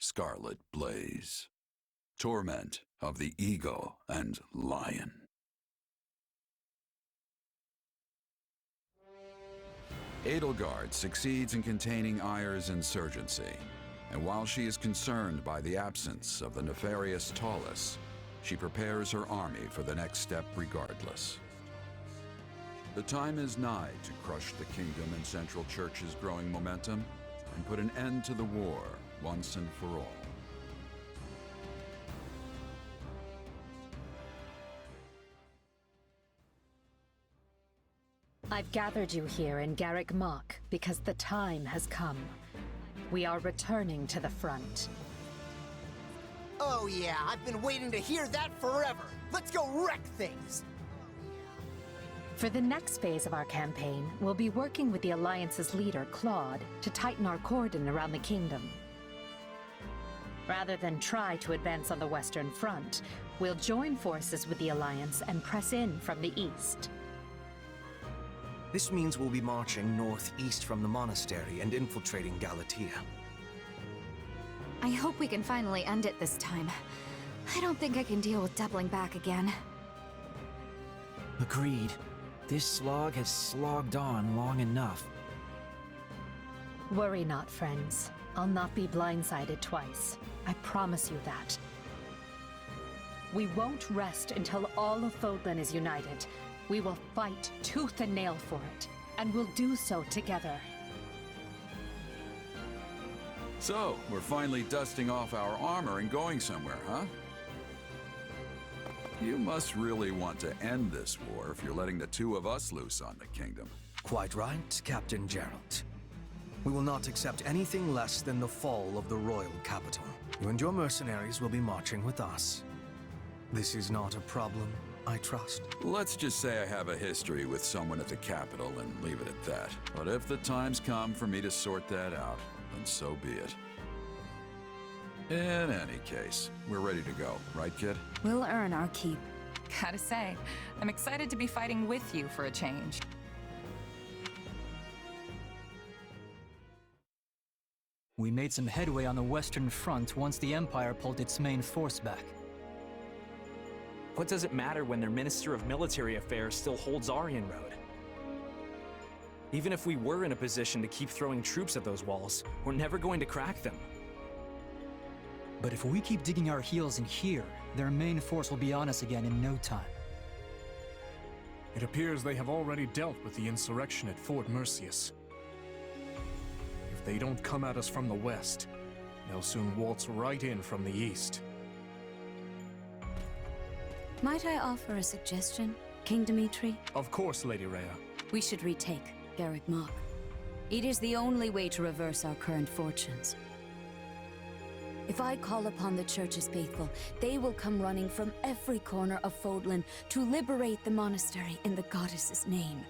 scarlet blaze. Torment of the eagle and lion. Edelgard succeeds in containing Ayr's insurgency, and while she is concerned by the absence of the nefarious Taurus, she prepares her army for the next step regardless. The time is nigh to crush the kingdom and Central Church's growing momentum and put an end to the war once and for all. I've gathered you here in Garrick Mach because the time has come. We are returning to the front. Oh yeah, I've been waiting to hear that forever! Let's go wreck things! For the next phase of our campaign, we'll be working with the Alliance's leader, Claude, to tighten our cordon around the kingdom. Rather than try to advance on the Western Front, we'll join forces with the Alliance and press in from the east. This means we'll be marching northeast from the monastery and infiltrating Galatea. I hope we can finally end it this time. I don't think I can deal with doubling back again. Agreed. This slog has slogged on long enough. Worry not, friends. I'll not be blindsided twice. I promise you that. We won't rest until all of Fodlan is united. We will fight tooth and nail for it, and we'll do so together. So, we're finally dusting off our armor and going somewhere, huh? You must really want to end this war if you're letting the two of us loose on the kingdom. Quite right, Captain Gerald. We will not accept anything less than the fall of the royal capital. You and your mercenaries will be marching with us. This is not a problem, I trust. Let's just say I have a history with someone at the capital and leave it at that. But if the time's come for me to sort that out, then so be it. In any case, we're ready to go, right, kid? We'll earn our keep. Gotta say, I'm excited to be fighting with you for a change. We made some headway on the Western Front once the Empire pulled its main force back. What does it matter when their Minister of Military Affairs still holds Aryan Road? Even if we were in a position to keep throwing troops at those walls, we're never going to crack them. But if we keep digging our heels in here, their main force will be on us again in no time. It appears they have already dealt with the insurrection at Fort Mercius. If they don't come at us from the west, they'll soon waltz right in from the east. Might I offer a suggestion, King Dimitri? Of course, Lady Rhea. We should retake Garrick Mach. It is the only way to reverse our current fortunes. If I call upon the Church's faithful, they will come running from every corner of Fodlan to liberate the monastery in the goddess's name.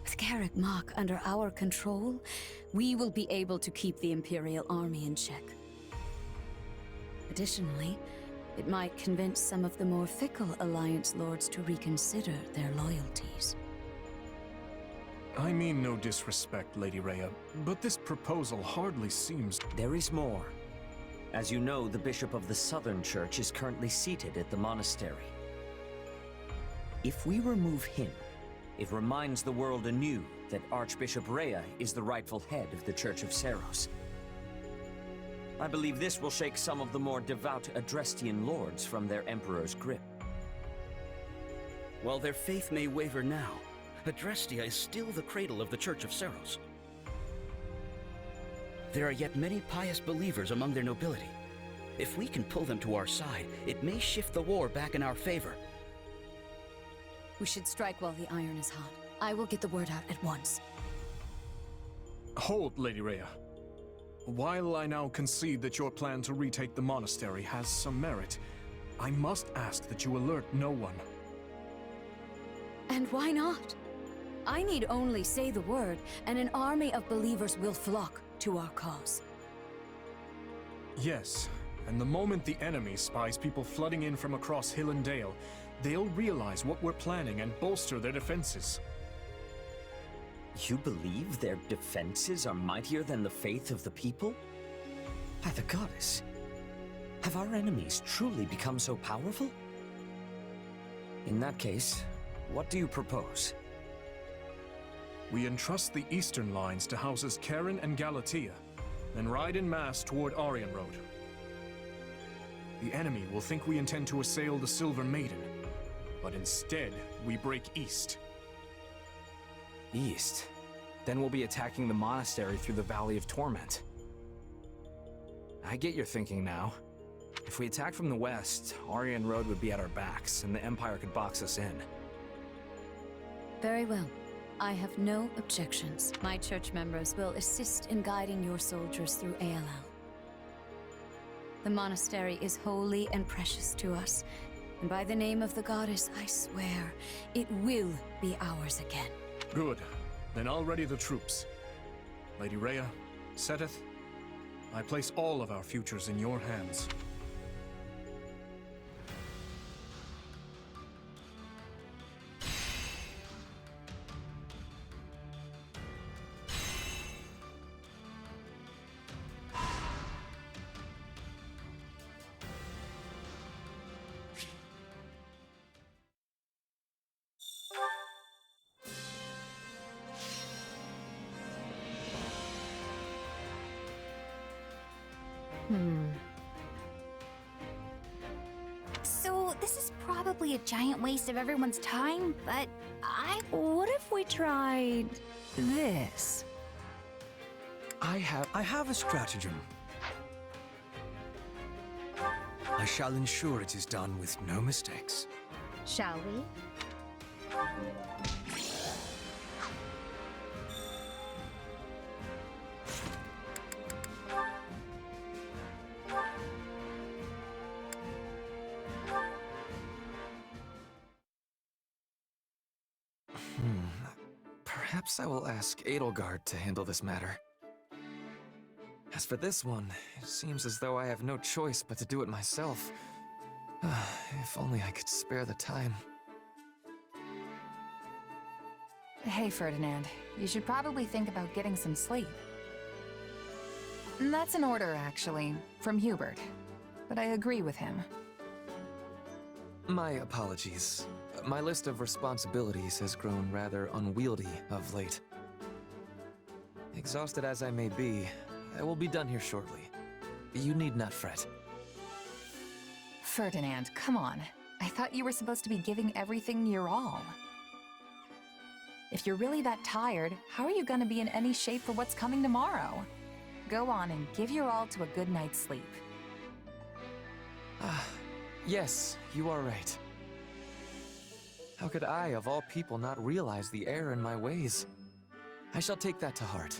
With Garrick Mach under our control, we will be able to keep the Imperial army in check. Additionally, it might convince some of the more fickle Alliance lords to reconsider their loyalties. I mean no disrespect, Lady Rhea, but this proposal hardly seems... There is more. As you know, the Bishop of the Southern Church is currently seated at the monastery. If we remove him, it reminds the world anew that Archbishop Rhea is the rightful head of the Church of Seros. I believe this will shake some of the more devout Adrestian lords from their Emperor's grip. While their faith may waver now, Adrestia is still the cradle of the Church of Seros. There are yet many pious believers among their nobility. If we can pull them to our side, it may shift the war back in our favor. We should strike while the iron is hot. I will get the word out at once. Hold, Lady Rhea. While I now concede that your plan to retake the monastery has some merit, I must ask that you alert no one. And why not? I need only say the word, and an army of believers will flock to our cause. Yes, and the moment the enemy spies people flooding in from across hill and dale, they'll realize what we're planning and bolster their defenses. You believe their defenses are mightier than the faith of the people? By the goddess, have our enemies truly become so powerful? In that case, what do you propose? We entrust the eastern lines to houses Karen and Galatea, then ride en masse toward Aryan Road. The enemy will think we intend to assail the Silver Maiden, but instead, we break east. East? Then we'll be attacking the monastery through the Valley of Torment. I get your thinking now. If we attack from the west, Aryan Road would be at our backs, and the Empire could box us in. Very well. I have no objections. My church members will assist in guiding your soldiers through ALL. The monastery is holy and precious to us, and by the name of the goddess, I swear, it will be ours again. Good. Then I'll ready the troops. Lady Rhea, Seteth, I place all of our futures in your hands. So, this is probably a giant waste of everyone's time, but what if we tried this? I have a stratagem. I shall ensure it is done with no mistakes. Shall we? Perhaps I will ask Edelgard to handle this matter. As for this one, it seems as though I have no choice but to do it myself. If only I could spare the time. Hey, Ferdinand. You should probably think about getting some sleep. That's an order, actually, from Hubert. But I agree with him. My apologies. My list of responsibilities has grown rather unwieldy of late. Exhausted as I may be, I will be done here shortly. You need not fret. Ferdinand, come on. I thought you were supposed to be giving everything your all. If you're really that tired, how are you going to be in any shape for what's coming tomorrow? Go on and give your all to a good night's sleep. Yes, you are right. How could I, of all people, not realize the error in my ways? I shall take that to heart.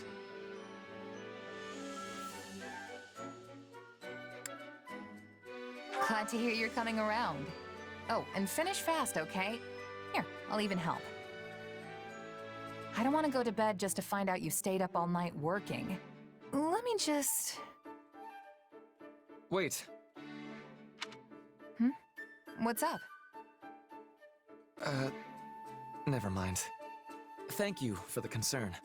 Glad to hear you're coming around. Oh, and finish fast, okay? Here, I'll even help. I don't want to go to bed just to find out you stayed up all night working. Let me just... Wait. What's up? Never mind. Thank you for the concern.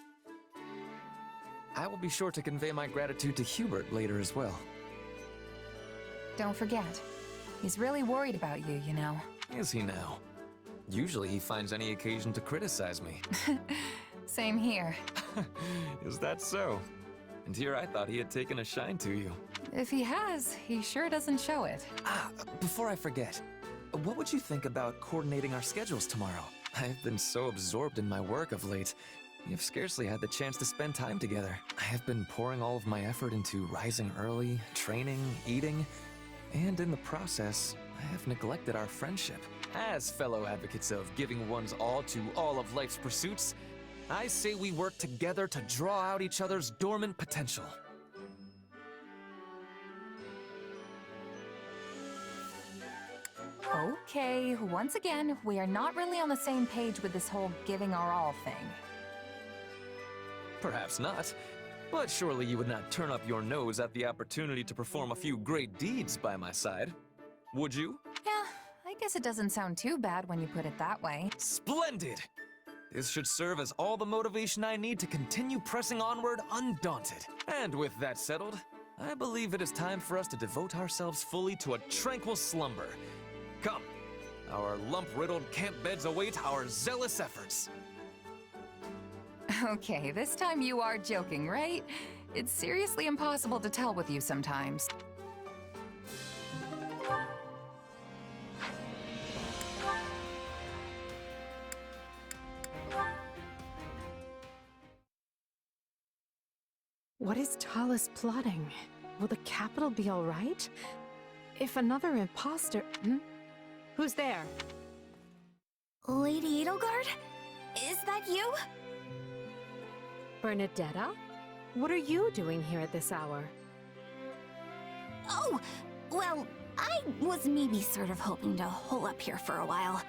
I will be sure to convey my gratitude to Hubert later as well. Don't forget. He's really worried about you, you know. Is he now? Usually he finds any occasion to criticize me. Same here. Is that so? And here I thought he had taken a shine to you. If he has, he sure doesn't show it. Before I forget, what would you think about coordinating our schedules tomorrow? I've been so absorbed in my work of late, we have scarcely had the chance to spend time together. I have been pouring all of my effort into rising early, training, eating, and in the process, I have neglected our friendship. As fellow advocates of giving one's all to all of life's pursuits, I say we work together to draw out each other's dormant potential. Okay, once again, we are not really on the same page with this whole giving our all thing. Perhaps not, but surely you would not turn up your nose at the opportunity to perform a few great deeds by my side, would you? Yeah, I guess it doesn't sound too bad when you put it that way. Splendid! This should serve as all the motivation I need to continue pressing onward undaunted. And with that settled, I believe it is time for us to devote ourselves fully to a tranquil slumber. Come, our lump-riddled camp beds await our zealous efforts. Okay, this time you are joking, right? It's seriously impossible to tell with you sometimes. What is Talus plotting? Will the capital be all right? If another imposter... Who's there? Lady Edelgard? Is that you? Bernadetta? What are you doing here at this hour? Oh, well, I was maybe sort of hoping to hole up here for a while.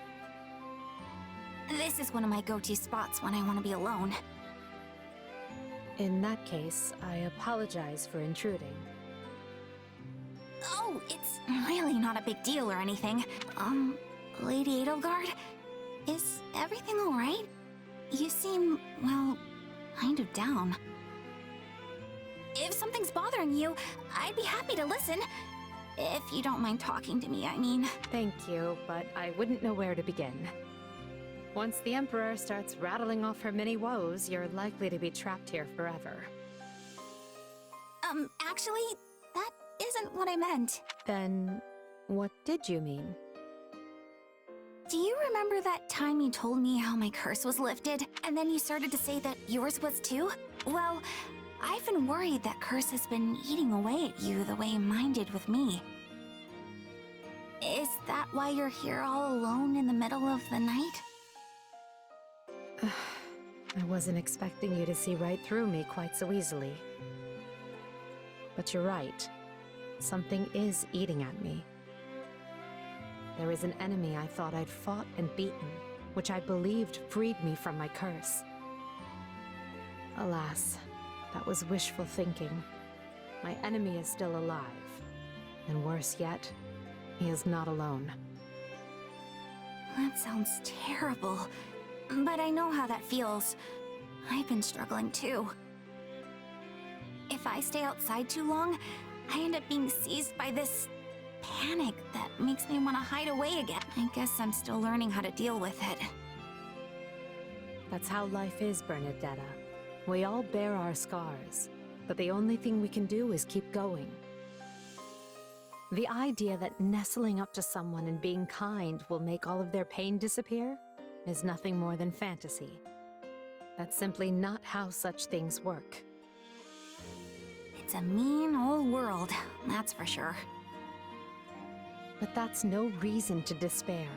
This is one of my go-to spots when I want to be alone. In that case, I apologize for intruding. Oh, it's really not a big deal or anything. Lady Edelgard? Is everything alright? You seem, well, kind of down. If something's bothering you, I'd be happy to listen. If you don't mind talking to me, I mean. Thank you, but I wouldn't know where to begin. Once the Emperor starts rattling off her many woes, you're likely to be trapped here forever. Actually, that isn't what I meant. Then, what did you mean? Do you remember that time you told me how my curse was lifted, and then you started to say that yours was too? Well, I've been worried that curse has been eating away at you the way mine did with me. Is that why you're here all alone in the middle of the night? I wasn't expecting you to see right through me quite so easily. But you're right. Something is eating at me. There is an enemy I thought I'd fought and beaten, which I believed freed me from my curse. Alas, that was wishful thinking. My enemy is still alive. And worse yet, he is not alone. That sounds terrible. But I know how that feels. I've been struggling too. If I stay outside too long, I end up being seized by this panic that makes me want to hide away again. I guess I'm still learning how to deal with it. That's how life is, Bernadetta. We all bear our scars, but the only thing we can do is keep going. The idea that nestling up to someone and being kind will make all of their pain disappear is nothing more than fantasy. That's simply not how such things work. It's a mean old world, that's for sure. But that's no reason to despair.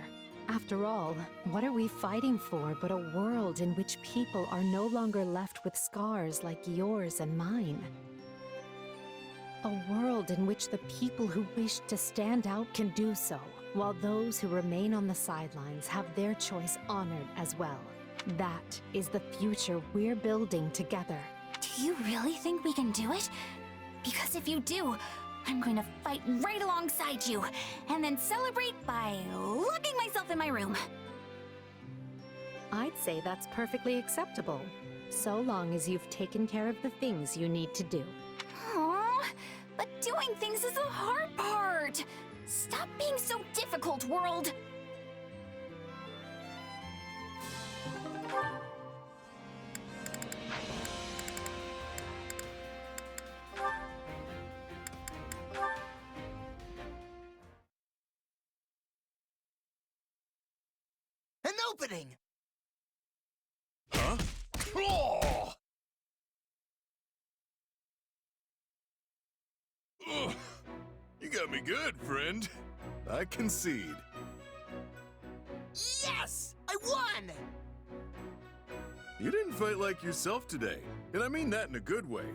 After all, what are we fighting for but a world in which people are no longer left with scars like yours and mine? A world in which the people who wish to stand out can do so, while those who remain on the sidelines have their choice honored as well. That is the future we're building together. Do you really think we can do it? Because if you do, I'm going to fight right alongside you, and then celebrate by locking myself in my room. I'd say that's perfectly acceptable, so long as you've taken care of the things you need to do. Aww, but doing things is the hard part. Stop being so difficult, world. An opening! Huh? Oh! Ugh. You got me good, friend. I concede. Yes! I won! You didn't fight like yourself today, and I mean that in a good way.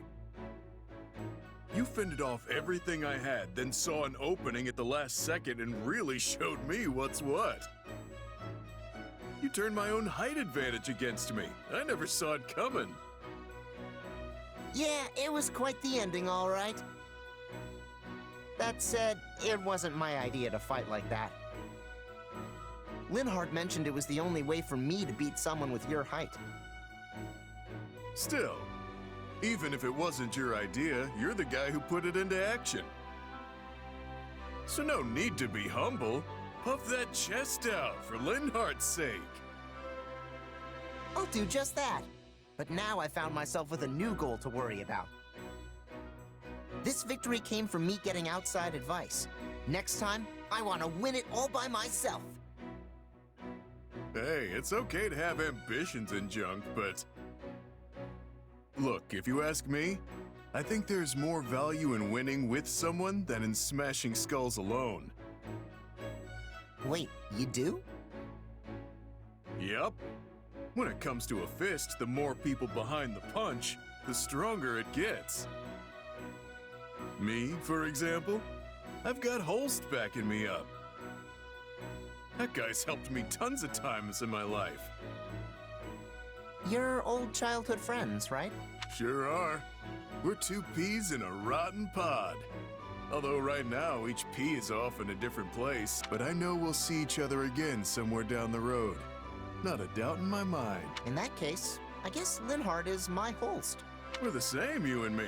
You fended off everything I had, then saw an opening at the last second and really showed me what's what. You turned my own height advantage against me. I never saw it coming. Yeah, it was quite the ending, all right. That said, it wasn't my idea to fight like that. Linhardt mentioned it was the only way for me to beat someone with your height. Still, Even if it wasn't your idea, you're the guy who put it into action. So no need to be humble. Puff that chest out for Linhardt's sake. I'll do just that. But now I found myself with a new goal to worry about. This victory came from me getting outside advice. Next time, I want to win it all by myself. Hey, it's okay to have ambitions and junk, but... Look, if you ask me, I think there's more value in winning with someone than in smashing skulls alone. Wait, you do? Yep. When it comes to a fist, the more people behind the punch, the stronger it gets. Me, for example, I've got Holst backing me up. That guy's helped me tons of times in my life. You're old childhood friends, right? Sure are. We're two peas in a rotten pod. Although right now, each pea is off in a different place, but I know we'll see each other again somewhere down the road. Not a doubt in my mind. In that case, I guess Linhardt is my Holst. We're the same, you and me.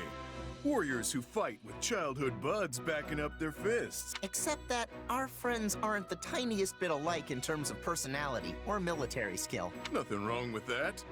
Warriors who fight with childhood buds backing up their fists. Except that our friends aren't the tiniest bit alike in terms of personality or military skill. Nothing wrong with that.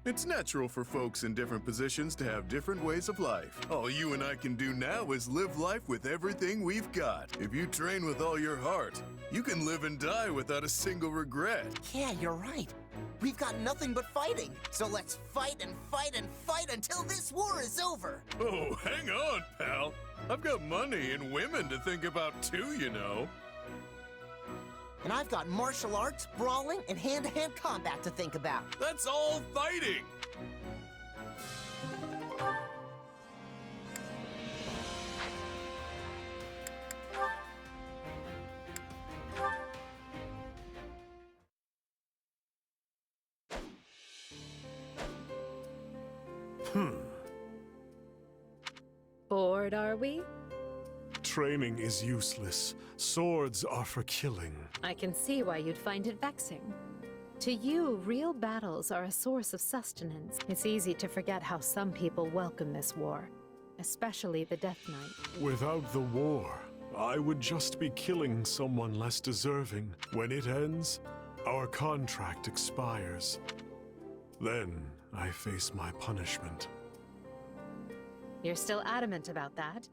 It's natural for folks in different positions to have different ways of life. All you and I can do now is live life with everything we've got. If you train with all your heart, you can live and die without a single regret. Yeah, you're right. We've got nothing but fighting. So let's fight and fight and fight until this war is over. Oh, hang on, pal. I've got money and women to think about too, you know. And I've got martial arts, brawling, and hand-to-hand combat to think about. That's all fighting! Bored, are we? Training is useless. Swords are for killing. I can see why you'd find it vexing. To you, real battles are a source of sustenance. It's easy to forget how some people welcome this war, especially the Death Knight. Without the war, I would just be killing someone less deserving. When it ends, our contract expires. Then I face my punishment. You're still adamant about that?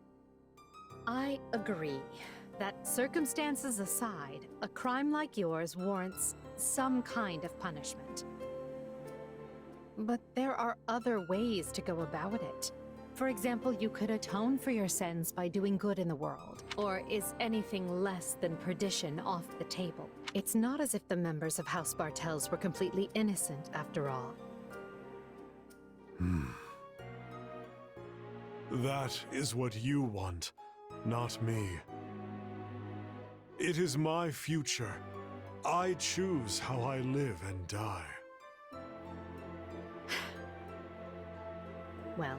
I agree that, circumstances aside, a crime like yours warrants some kind of punishment. But there are other ways to go about it. For example, you could atone for your sins by doing good in the world. Or is anything less than perdition off the table? It's not as if the members of House Bartels were completely innocent, after all. That is what you want, not me. It is my future. I choose how I live and die. Well,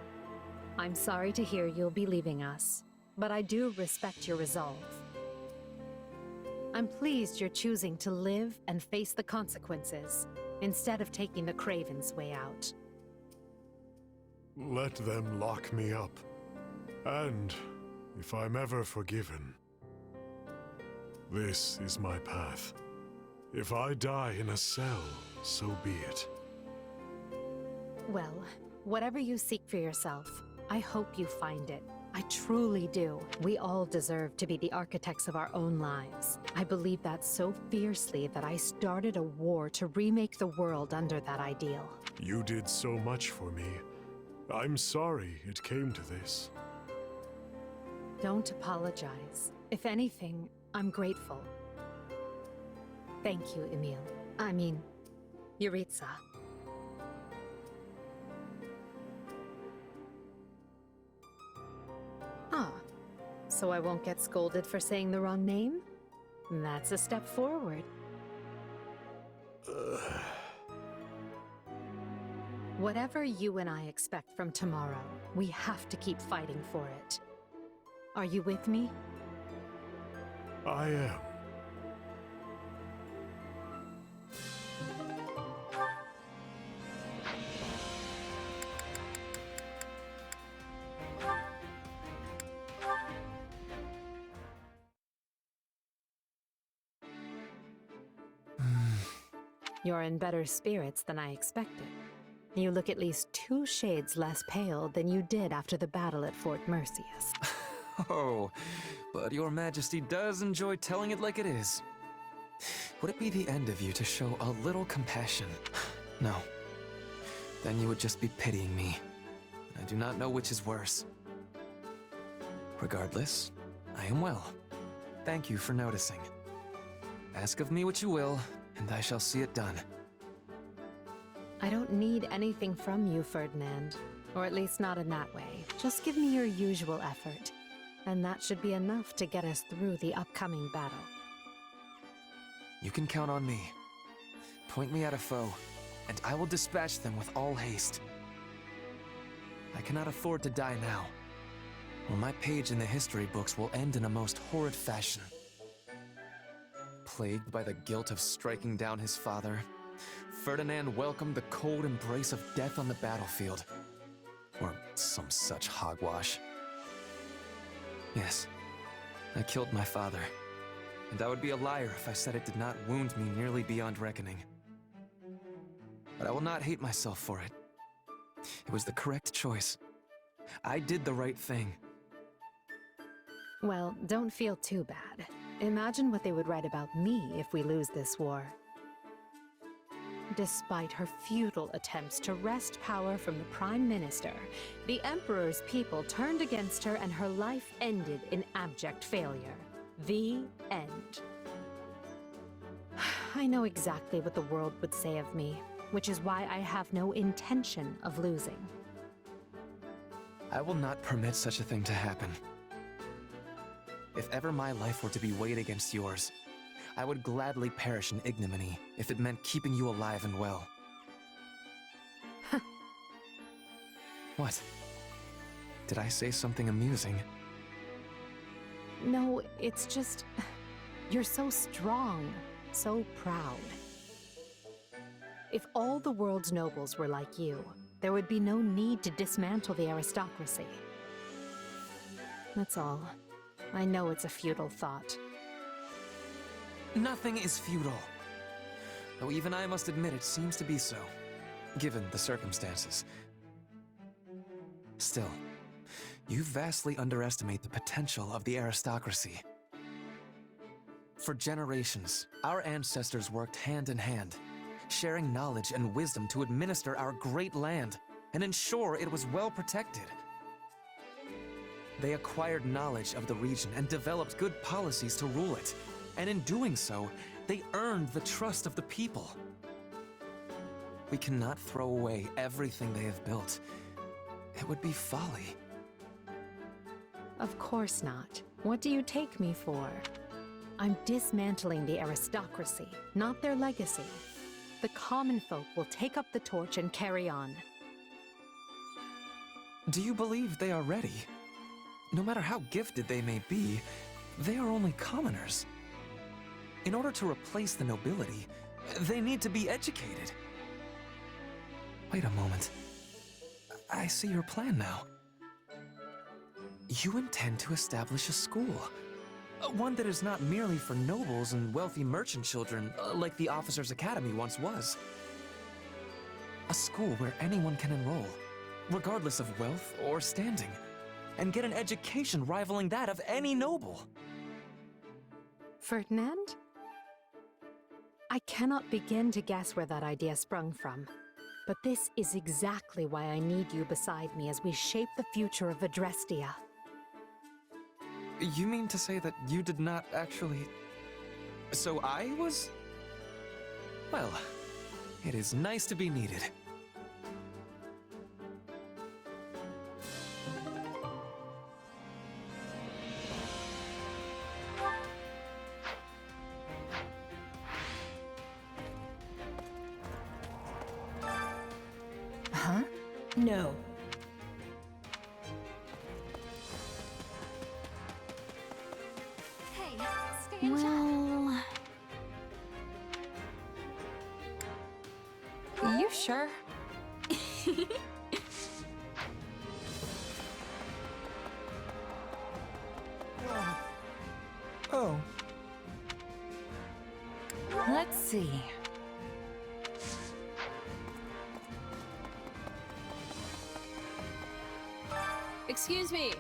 I'm sorry to hear you'll be leaving us, but I do respect your resolve. I'm pleased you're choosing to live and face the consequences, instead of taking the Craven's way out. Let them lock me up. And if I'm ever forgiven, this is my path. If I die in a cell, so be it. Well, whatever you seek for yourself, I hope you find it. I truly do. We all deserve to be the architects of our own lives. I believe that so fiercely that I started a war to remake the world under that ideal. You did so much for me. I'm sorry it came to this. Don't apologize. If anything, I'm grateful. Thank you, Emil. I mean, Yuritsa. Ah, so I won't get scolded for saying the wrong name? That's a step forward. Whatever you and I expect from tomorrow, we have to keep fighting for it. Are you with me? I am. You're in better spirits than I expected. You look at least 2 shades less pale than you did after the battle at Fort Merceus. Oh, but your majesty does enjoy telling it like it is. Would it be the end of you to show a little compassion? No. Then you would just be pitying me. I do not know which is worse. Regardless, I am well. Thank you for noticing. Ask of me what you will, and I shall see it done. I don't need anything from you, Ferdinand. Or at least not in that way. Just give me your usual effort. And that should be enough to get us through the upcoming battle. You can count on me. Point me at a foe, and I will dispatch them with all haste. I cannot afford to die now, or my page in the history books will end in a most horrid fashion. Plagued by the guilt of striking down his father, Ferdinand welcomed the cold embrace of death on the battlefield. Or some such hogwash. Yes, I killed my father. And I would be a liar if I said it did not wound me nearly beyond reckoning. But I will not hate myself for it. It was the correct choice. I did the right thing. Well, don't feel too bad. Imagine what they would write about me if we lose this war. Despite her futile attempts to wrest power from the Prime Minister, the Emperor's people turned against her and her life ended in abject failure. The end. I know exactly what the world would say of me, which is why I have no intention of losing. I will not permit such a thing to happen. If ever my life were to be weighed against yours, I would gladly perish in ignominy if it meant keeping you alive and well. What? Did I say something amusing? No, it's just... You're so strong, so proud. If all the world's nobles were like you, there would be no need to dismantle the aristocracy. That's all. I know it's a futile thought. Nothing is futile. Though even I must admit it seems to be so, given the circumstances. Still, you vastly underestimate the potential of the aristocracy. For generations, our ancestors worked hand in hand, sharing knowledge and wisdom to administer our great land and ensure it was well protected. They acquired knowledge of the region and developed good policies to rule it. And in doing so, they earned the trust of the people. We cannot throw away everything they have built. It would be folly. Of course not. What do you take me for? I'm dismantling the aristocracy, not their legacy. The common folk will take up the torch and carry on. Do you believe they are ready? No matter how gifted they may be, they are only commoners. In order to replace the nobility, they need to be educated. Wait a moment. I see your plan now. You intend to establish a school. One that is not merely for nobles and wealthy merchant children, like the Officers' Academy once was. A school where anyone can enroll, regardless of wealth or standing, and get an education rivaling that of any noble. Ferdinand? I cannot begin to guess where that idea sprung from. But this is exactly why I need you beside me as we shape the future of Adrestia. You mean to say that you did not actually... So I was... Well, it is nice to be needed. Huh? No. Hey, well... You sure? Oh. Let's see. Excuse me.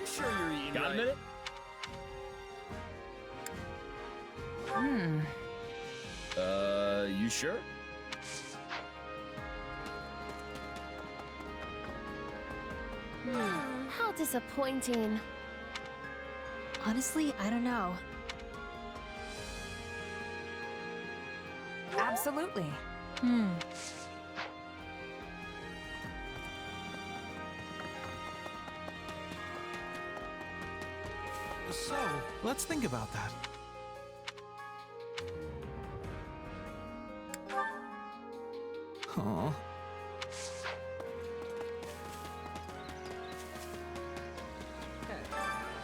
You sure you're eating Got right? a minute? You sure? How disappointing. Honestly, I don't know. Absolutely. So, let's think about that. Aw.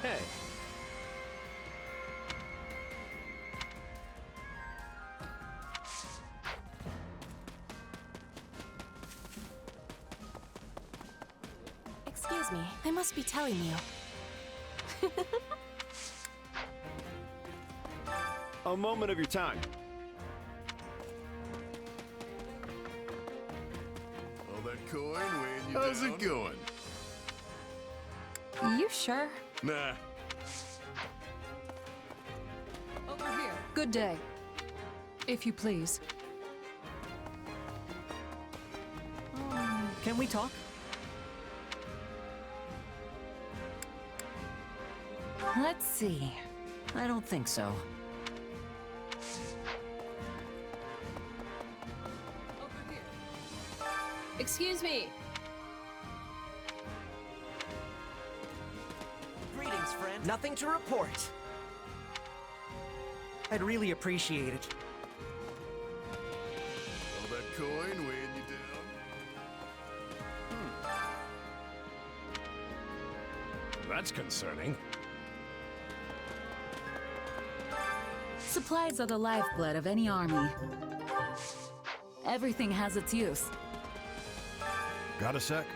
Hey. Excuse me, I must be telling you. A moment of your time. All that coin weighing you How's it going? You sure? Nah. Over here. Good day. If you please. Can we talk? Let's see. I don't think so. Excuse me. Greetings, friend. Nothing to report. I'd really appreciate it. All that coin weighing you down? That's concerning. Supplies are the lifeblood of any army. Everything has its use. Got a sec?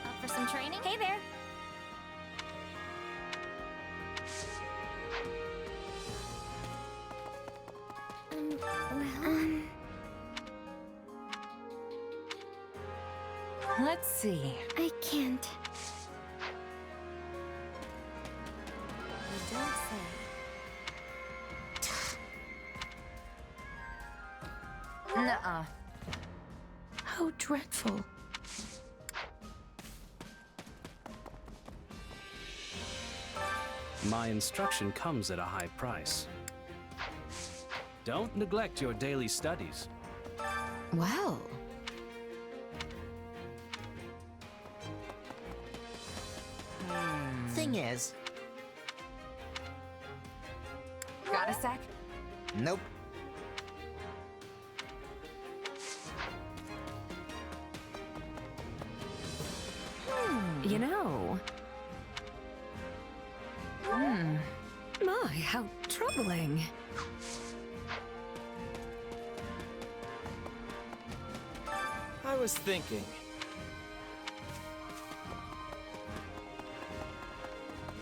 Up for some training? Hey there. Let's see. I can't. You don't say. Nuh-uh. How dreadful. My instruction comes at a high price. Don't neglect your daily studies. Well. Thing is... Got a sec? Nope. You know. My, how troubling. I was thinking.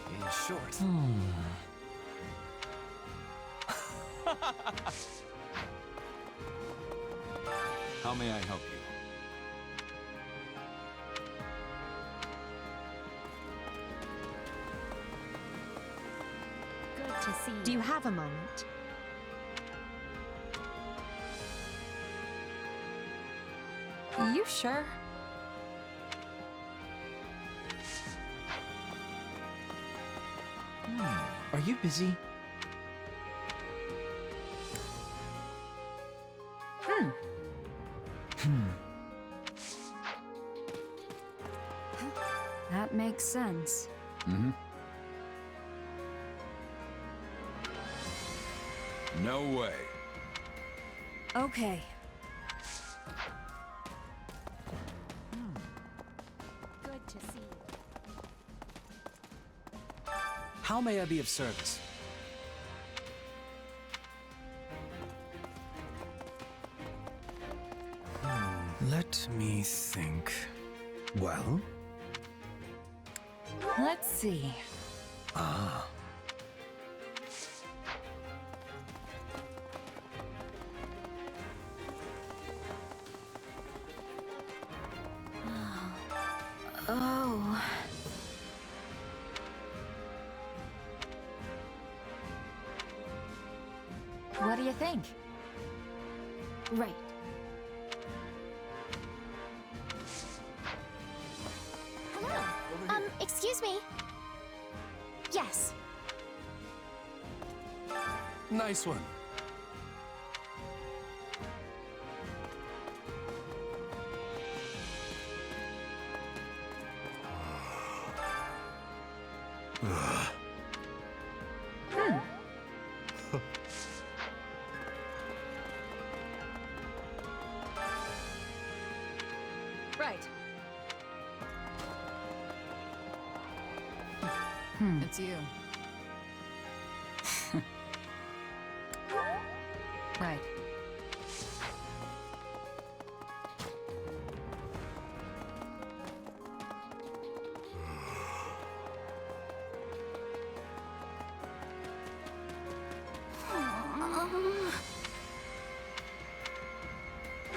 In short. How may I help you? Good to see you. Do you have a moment? You sure? Are you busy? That makes sense. Mm-hmm. No way. Okay. Good to see you. How may I be of service? Let me think. Well? Let's see. Ah. you think? Right. Hello. Excuse me. Yes. Nice one. Right. It's you. Right.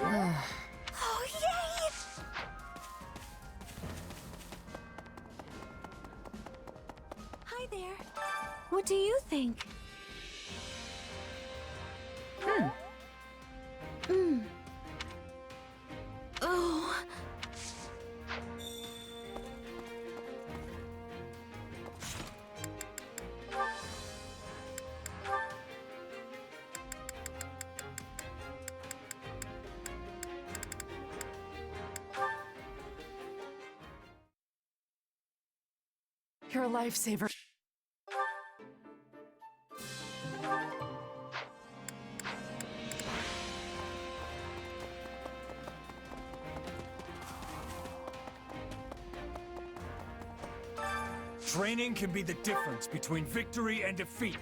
Oh, yay! Hi there. What do you think? Oh. You're a lifesaver. Training can be the difference between victory and defeat.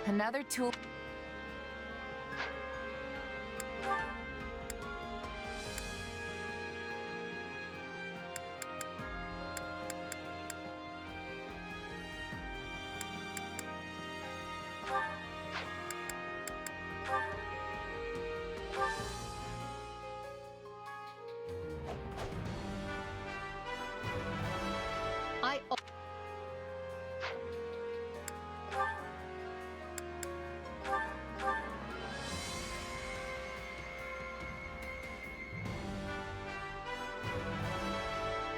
Another tool.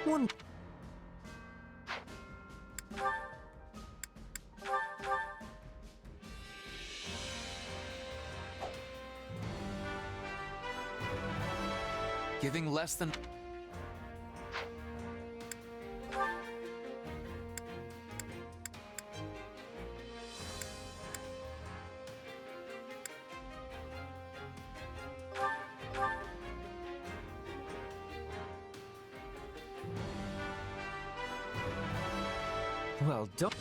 One. Giving less than... Well, don't...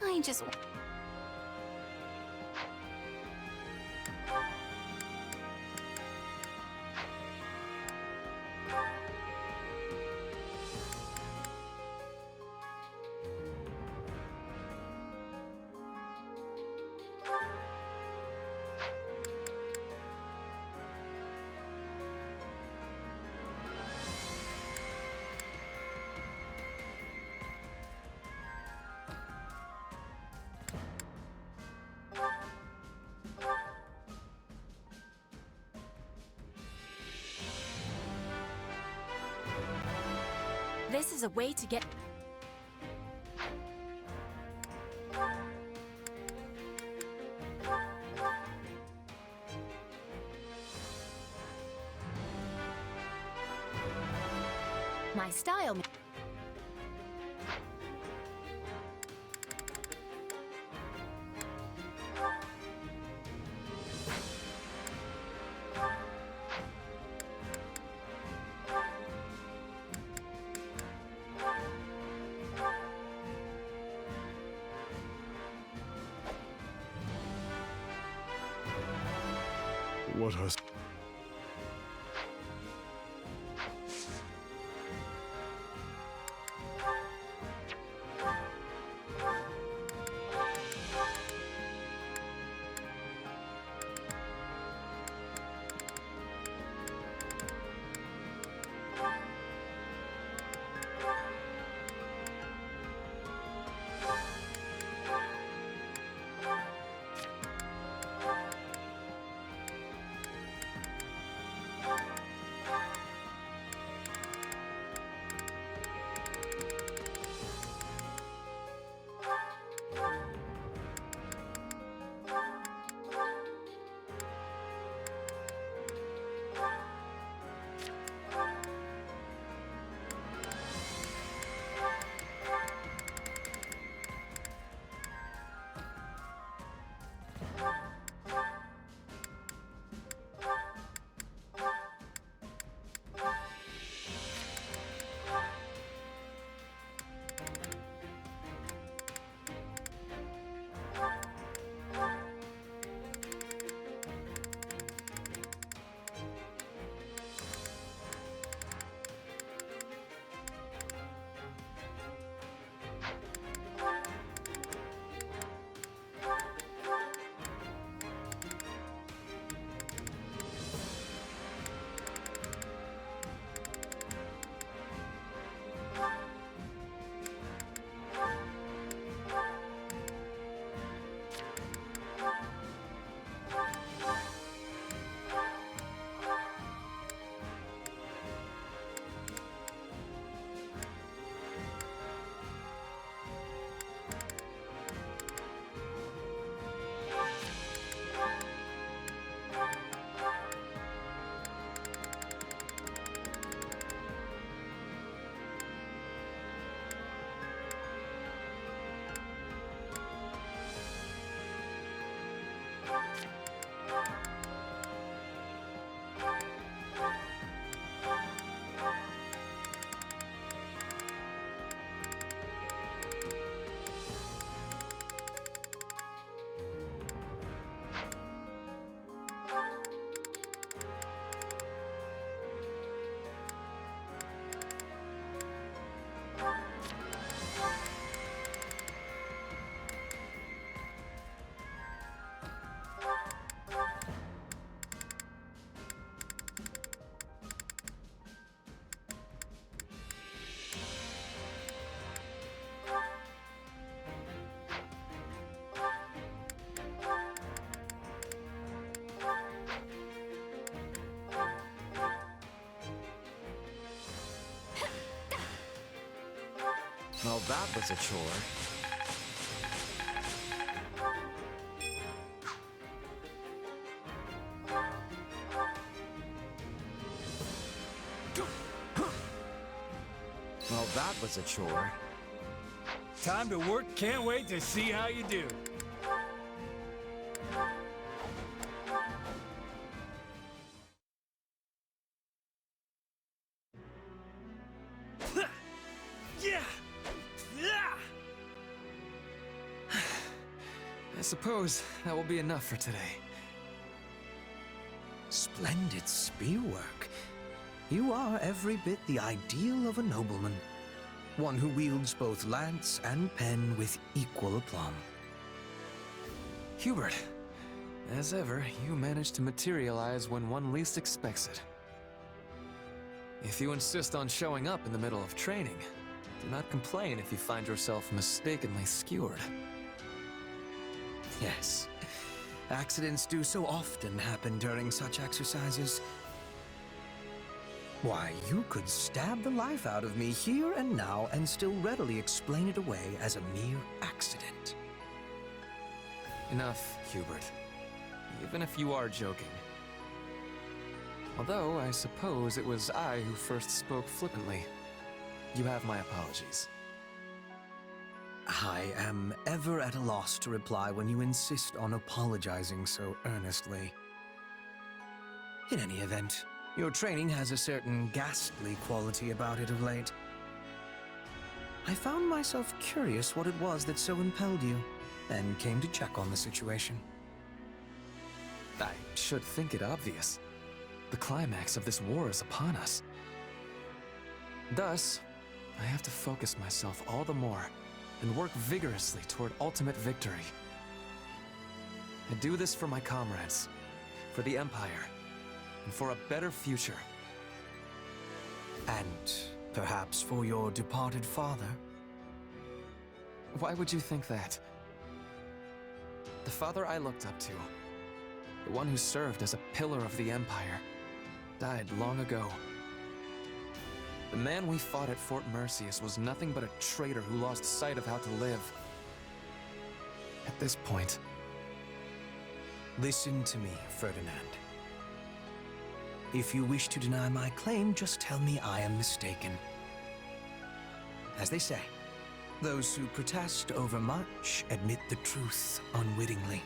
I just... this is a way to get... My style... What has... Well, that was a chore. Well, that was a chore. Time to work. Can't wait to see how you do. Yeah! I suppose that will be enough for today. Splendid spearwork. You are every bit the ideal of a nobleman. One who wields both lance and pen with equal aplomb. Hubert, as ever, you manage to materialize when one least expects it. If you insist on showing up in the middle of training, do not complain if you find yourself mistakenly skewered. Yes. Accidents do so often happen during such exercises. Why, you could stab the life out of me here and now and still readily explain it away as a mere accident. Enough, Hubert. Even if you are joking. Although, I suppose it was I who first spoke flippantly. You have my apologies. I am ever at a loss to reply when you insist on apologizing so earnestly. In any event, your training has a certain ghastly quality about it of late. I found myself curious what it was that so impelled you, and came to check on the situation. I should think it obvious. The climax of this war is upon us. Thus, I have to focus myself all the more and work vigorously toward ultimate victory. I do this for my comrades, for the Empire, and for a better future. And perhaps for your departed father? Why would you think that? The father I looked up to, the one who served as a pillar of the Empire, died long ago. The man we fought at Fort Merceus was nothing but a traitor who lost sight of how to live. At this point... Listen to me, Ferdinand. If you wish to deny my claim, just tell me I am mistaken. As they say, those who protest overmuch admit the truth unwittingly.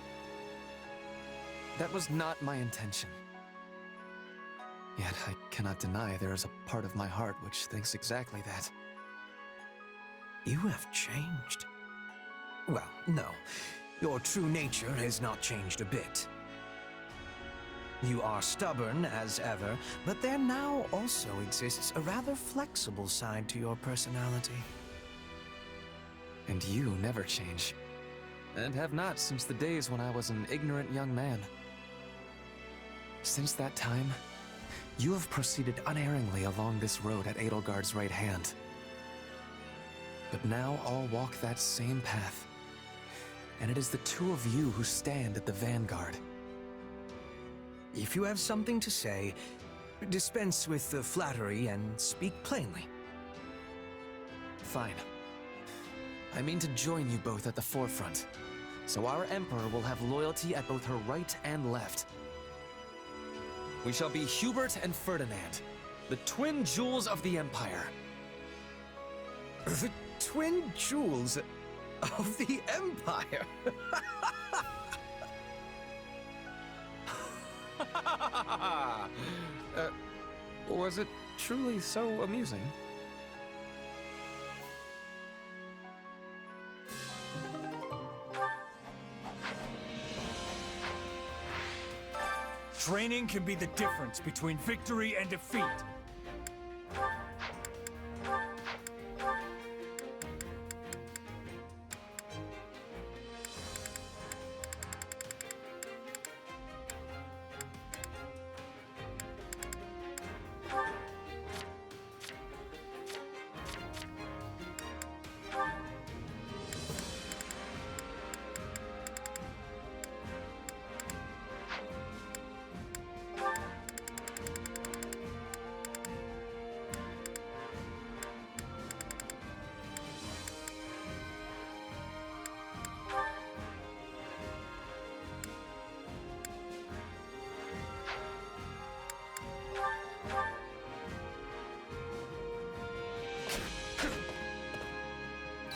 That was not my intention. Yet I cannot deny there is a part of my heart which thinks exactly that. You have changed. Well, no. Your true nature has not changed a bit. You are stubborn as ever, but there now also exists a rather flexible side to your personality. And you never change. And have not since the days when I was an ignorant young man. Since that time, you have proceeded unerringly along this road at Edelgard's right hand. But now all walk that same path. And it is the two of you who stand at the vanguard. If you have something to say, dispense with the flattery and speak plainly. Fine. I mean to join you both at the forefront, so our Emperor will have loyalty at both her right and left. We shall be Hubert and Ferdinand, the twin jewels of the Empire. The twin jewels of the Empire? Was it truly so amusing? Training can be the difference between victory and defeat.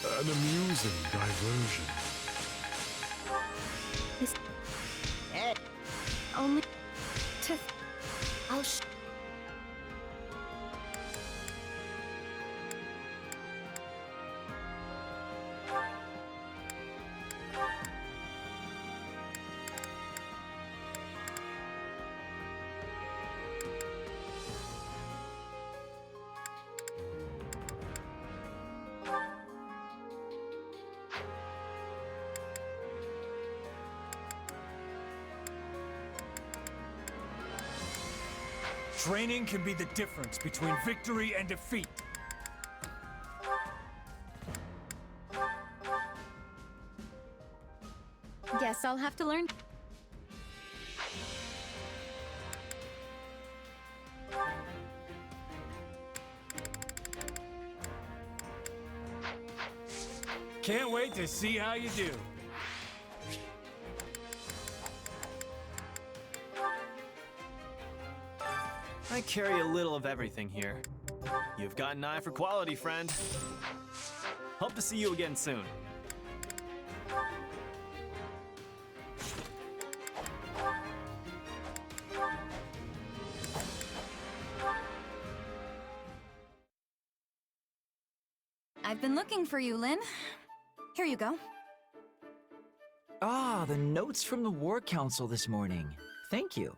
An amusing diversion. Only to... I'll Training can be the difference between victory and defeat. Guess I'll have to learn. Can't wait to see how you do. I carry a little of everything here. You've got an eye for quality, friend. Hope to see you again soon. I've been looking for you, Lynn. Here you go. Ah, the notes from the War Council this morning. Thank you.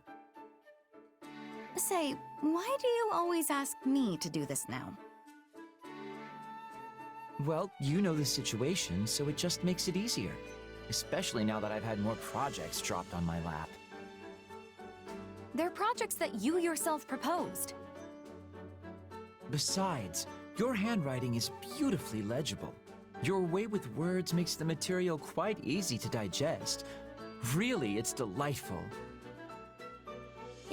Say, why do you always ask me to do this now? Well, you know the situation, so it just makes it easier. Especially now that I've had more projects dropped on my lap. They're projects that you yourself proposed. Besides, your handwriting is beautifully legible. Your way with words makes the material quite easy to digest. Really, it's delightful.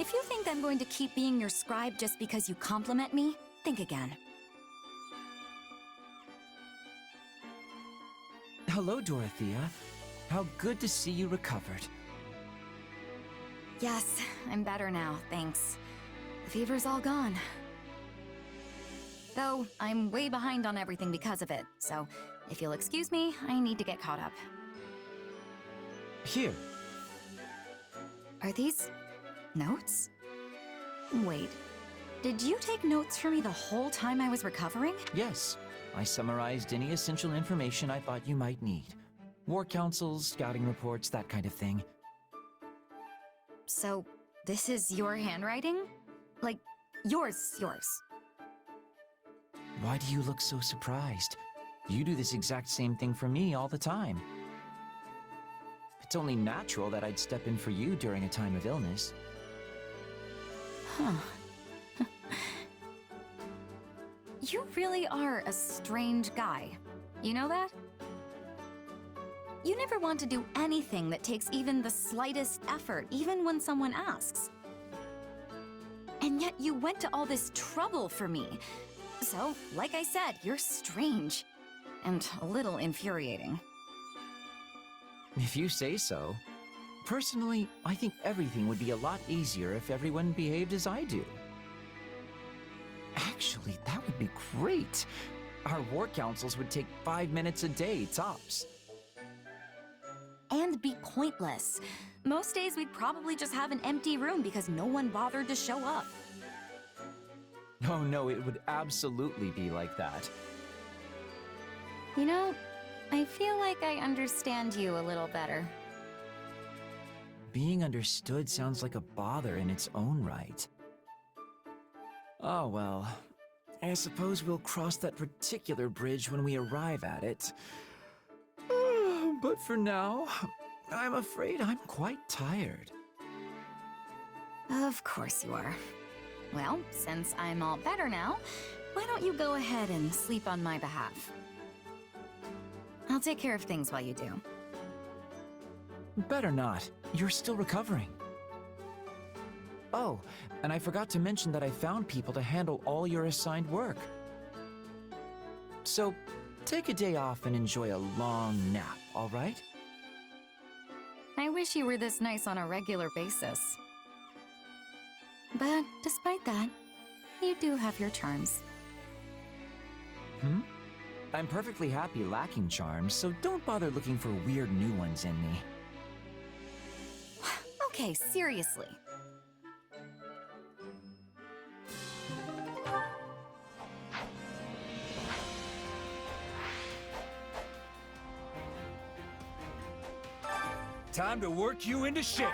If you think I'm going to keep being your scribe just because you compliment me, think again. Hello, Dorothea. How good to see you recovered. Yes, I'm better now, thanks. The fever's all gone. Though, I'm way behind on everything because of it, so if you'll excuse me, I need to get caught up. Here. Are these notes? Wait, did you take notes for me the whole time I was recovering? Yes, I summarized any essential information I thought you might need. War councils, scouting reports, that kind of thing. So, this is your handwriting? Like, yours. Why do you look so surprised? You do this exact same thing for me all the time. It's only natural that I'd step in for you during a time of illness. Huh. You really are a strange guy. You know that? You never want to do anything that takes even the slightest effort, even when someone asks. And yet you went to all this trouble for me. So, like I said, you're strange. And a little infuriating. If you say so. Personally, I think everything would be a lot easier if everyone behaved as I do. Actually, that would be great. Our war councils would take 5 minutes a day, tops. And be pointless. Most days we'd probably just have an empty room because no one bothered to show up. Oh no, it would absolutely be like that. You know, I feel like I understand you a little better. Being understood sounds like a bother in its own right. Oh well, I suppose we'll cross that particular bridge when we arrive at it. But for now, I'm afraid I'm quite tired. Of course you are. Well, since I'm all better now, why don't you go ahead and sleep on my behalf? I'll take care of things while you do. Better not. You're still recovering. Oh, and I forgot to mention that I found people to handle all your assigned work. So, take a day off and enjoy a long nap, all right? I wish you were this nice on a regular basis. But despite that, you do have your charms. I'm perfectly happy lacking charms, so don't bother looking for weird new ones in me. Okay, seriously. Time to work you into shape.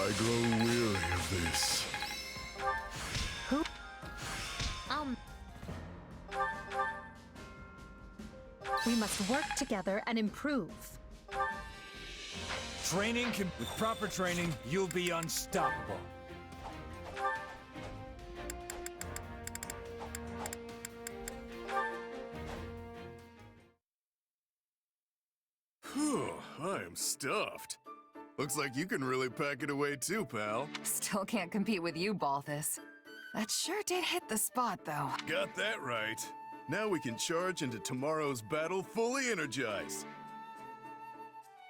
I grow weary of this. Who? We must work together and improve. With proper training, you'll be unstoppable. Whew, I am stuffed. Looks like you can really pack it away too, pal. Still can't compete with you, Balthus. That sure did hit the spot, though. Got that right. Now we can charge into tomorrow's battle fully energized.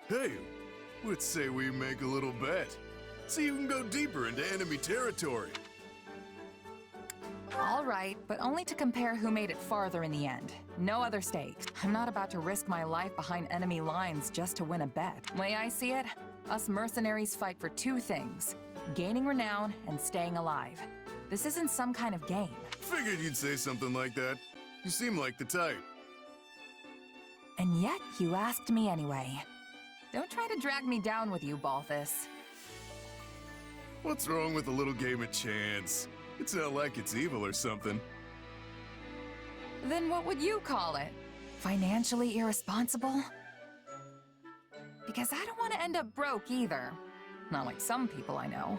Hey, let's say we make a little bet. See who can go deeper into enemy territory. All right, but only to compare who made it farther in the end. No other stakes. I'm not about to risk my life behind enemy lines just to win a bet. Way I see it, us mercenaries fight for two things: gaining renown and staying alive. This isn't some kind of game. Figured you'd say something like that. You seem like the type. And yet, you asked me anyway. Don't try to drag me down with you, Balthus. What's wrong with a little game of chance? It's not like it's evil or something. Then what would you call it? Financially irresponsible? Because I don't want to end up broke either. Not like some people I know.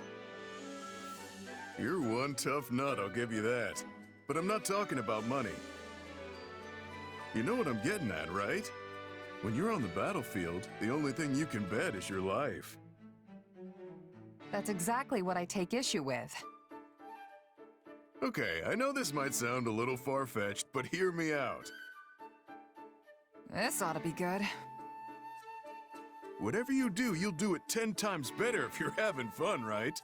You're one tough nut, I'll give you that. But I'm not talking about money. You know what I'm getting at, right? When you're on the battlefield, the only thing you can bet is your life. That's exactly what I take issue with. Okay, I know this might sound a little far-fetched, but hear me out. This ought to be good. Whatever you do, you'll do it 10 times better if you're having fun, right?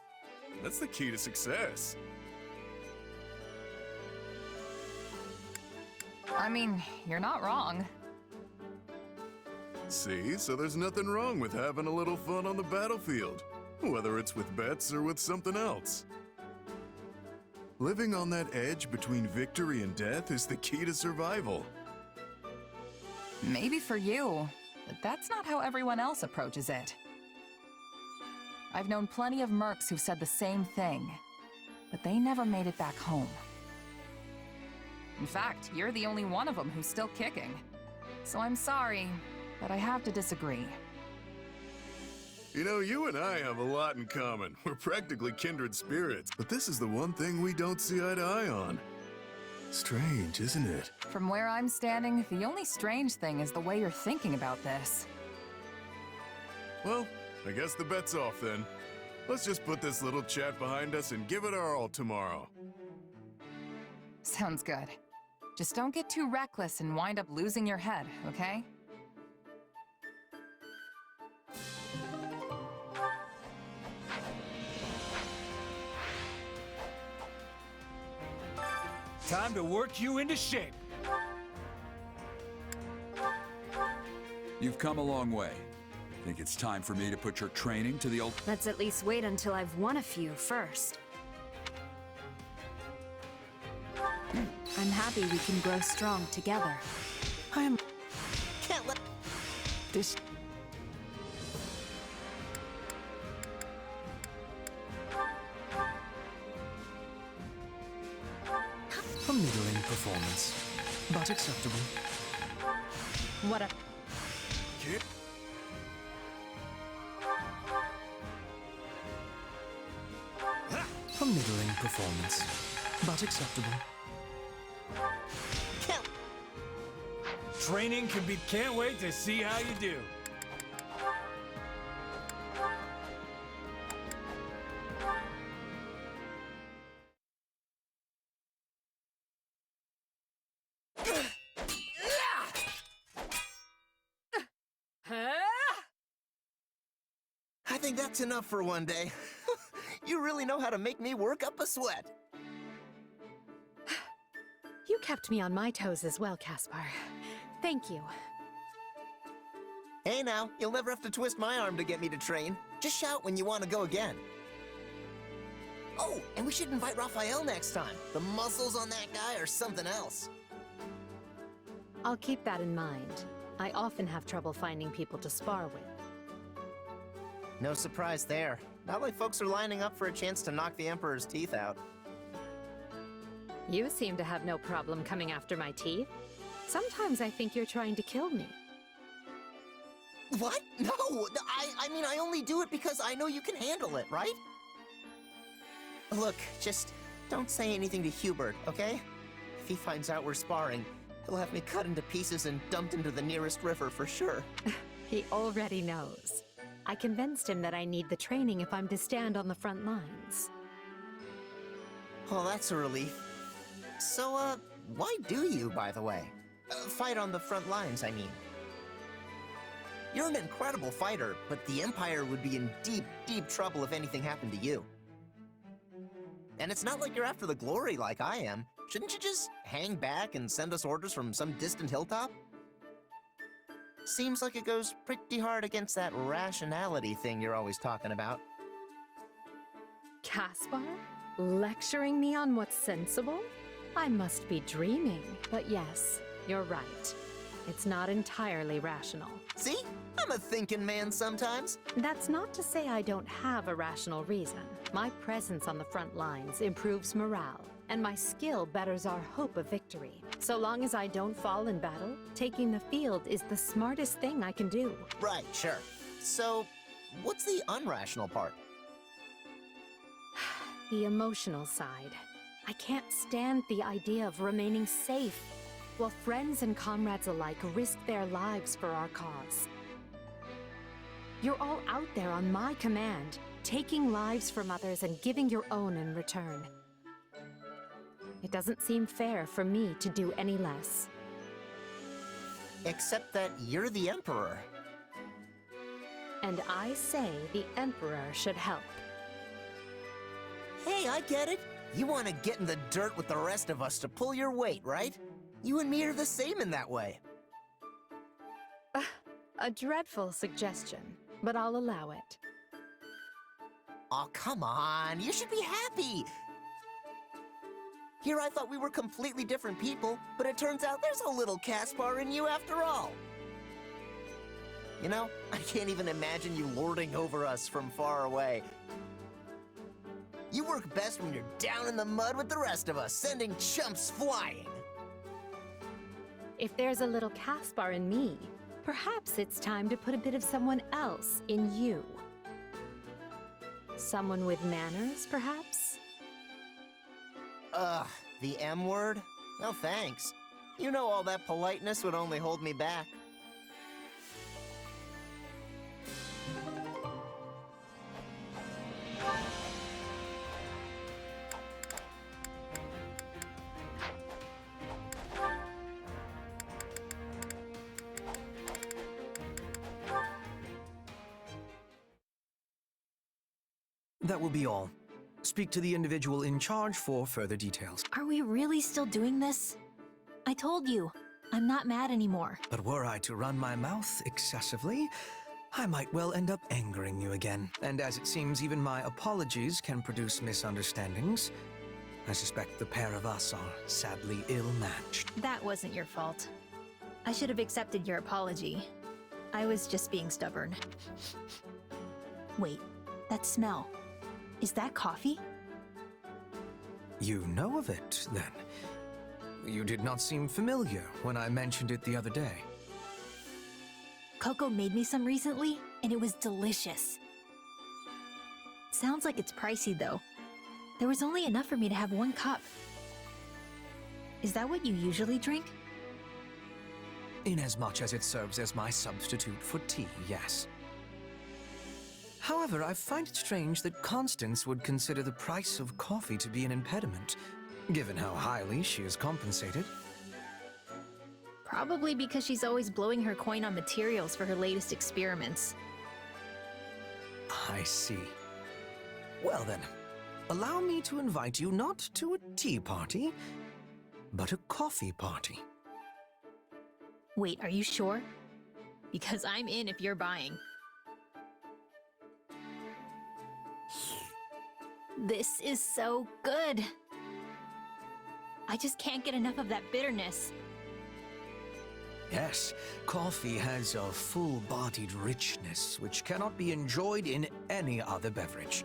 That's the key to success. I mean, you're not wrong. See, so there's nothing wrong with having a little fun on the battlefield, whether it's with bets or with something else. Living on that edge between victory and death is the key to survival. Maybe for you, but that's not how everyone else approaches it. I've known plenty of mercs who've said the same thing, but they never made it back home. In fact, you're the only one of them who's still kicking. So I'm sorry, but I have to disagree. You know, you and I have a lot in common. We're practically kindred spirits, but this is the one thing we don't see eye to eye on. Strange, isn't it? From where I'm standing, the only strange thing is the way you're thinking about this. Well, I guess the bet's off then. Let's just put this little chat behind us and give it our all tomorrow. Sounds good. Just don't get too reckless and wind up losing your head, okay? Time to work you into shape. You've come a long way. Think it's time for me to put your training to the Let's at least wait until I've won a few first. I'm happy we can grow strong together. Can't let This... A middling performance, but acceptable. What a... Kid? A middling performance, but acceptable. Training can be... Can't wait to see how you do. I think that's enough for one day. You really know how to make me work up a sweat. You kept me on my toes as well, Caspar. Thank you. Hey now, you'll never have to twist my arm to get me to train. Just shout when you want to go again. Oh, and we should invite Raphael next time. The muscles on that guy are something else. I'll keep that in mind. I often have trouble finding people to spar with. No surprise there. Not like folks are lining up for a chance to knock the Emperor's teeth out. You seem to have no problem coming after my teeth. Sometimes I think you're trying to kill me. What? No! I mean, I only do it because I know you can handle it, right? Look, just don't say anything to Hubert, okay? If he finds out we're sparring, he'll have me cut into pieces and dumped into the nearest river for sure. He already knows. I convinced him that I need the training if I'm to stand on the front lines. Oh, that's a relief. So, why do you, by the way? Fight on the front lines, I mean. You're an incredible fighter, but the Empire would be in deep, deep trouble if anything happened to you. And it's not like you're after the glory like I am. Shouldn't you just hang back and send us orders from some distant hilltop? Seems like it goes pretty hard against that rationality thing you're always talking about. Caspar? Lecturing me on what's sensible? I must be dreaming. But yes, you're right. It's not entirely rational. See? I'm a thinking man sometimes. That's not to say I don't have a rational reason. My presence on the front lines improves morale, and my skill betters our hope of victory. So long as I don't fall in battle, taking the field is the smartest thing I can do. Right, sure. So, what's the unrational part? The emotional side. I can't stand the idea of remaining safe, while friends and comrades alike risk their lives for our cause. You're all out there on my command, taking lives from others and giving your own in return. It doesn't seem fair for me to do any less. Except that you're the Emperor. And I say the Emperor should help. Hey, I get it. You want to get in the dirt with the rest of us to pull your weight, right? You and me are the same in that way. A dreadful suggestion, but I'll allow it. Oh, come on. You should be happy. Here I thought we were completely different people, but it turns out there's a little Caspar in you after all. You know, I can't even imagine you lording over us from far away. You work best when you're down in the mud with the rest of us, sending chumps flying. If there's a little Caspar in me, perhaps it's time to put a bit of someone else in you. Someone with manners, perhaps? Ugh, the M word? No thanks. You know all that politeness would only hold me back. That will be all. Speak to the individual in charge for further details. Are we really still doing this? I told you, I'm not mad anymore. But were I to run my mouth excessively, I might well end up angering you again. And as it seems even my apologies can produce misunderstandings, I suspect the pair of us are sadly ill-matched. That wasn't your fault. I should have accepted your apology. I was just being stubborn. Wait, that smell. Is that coffee? You know of it, then? You did not seem familiar when I mentioned it the other day. Coco made me some recently, and it was delicious. Sounds like it's pricey, though. There was only enough for me to have 1 cup. Is that what you usually drink? Inasmuch as it serves as my substitute for tea, yes. However, I find it strange that Constance would consider the price of coffee to be an impediment, given how highly she is compensated. Probably because she's always blowing her coin on materials for her latest experiments. I see. Well then, allow me to invite you not to a tea party, but a coffee party. Wait, are you sure? Because I'm in if you're buying. This is so good. I just can't get enough of that bitterness. Yes, coffee has a full-bodied richness which cannot be enjoyed in any other beverage,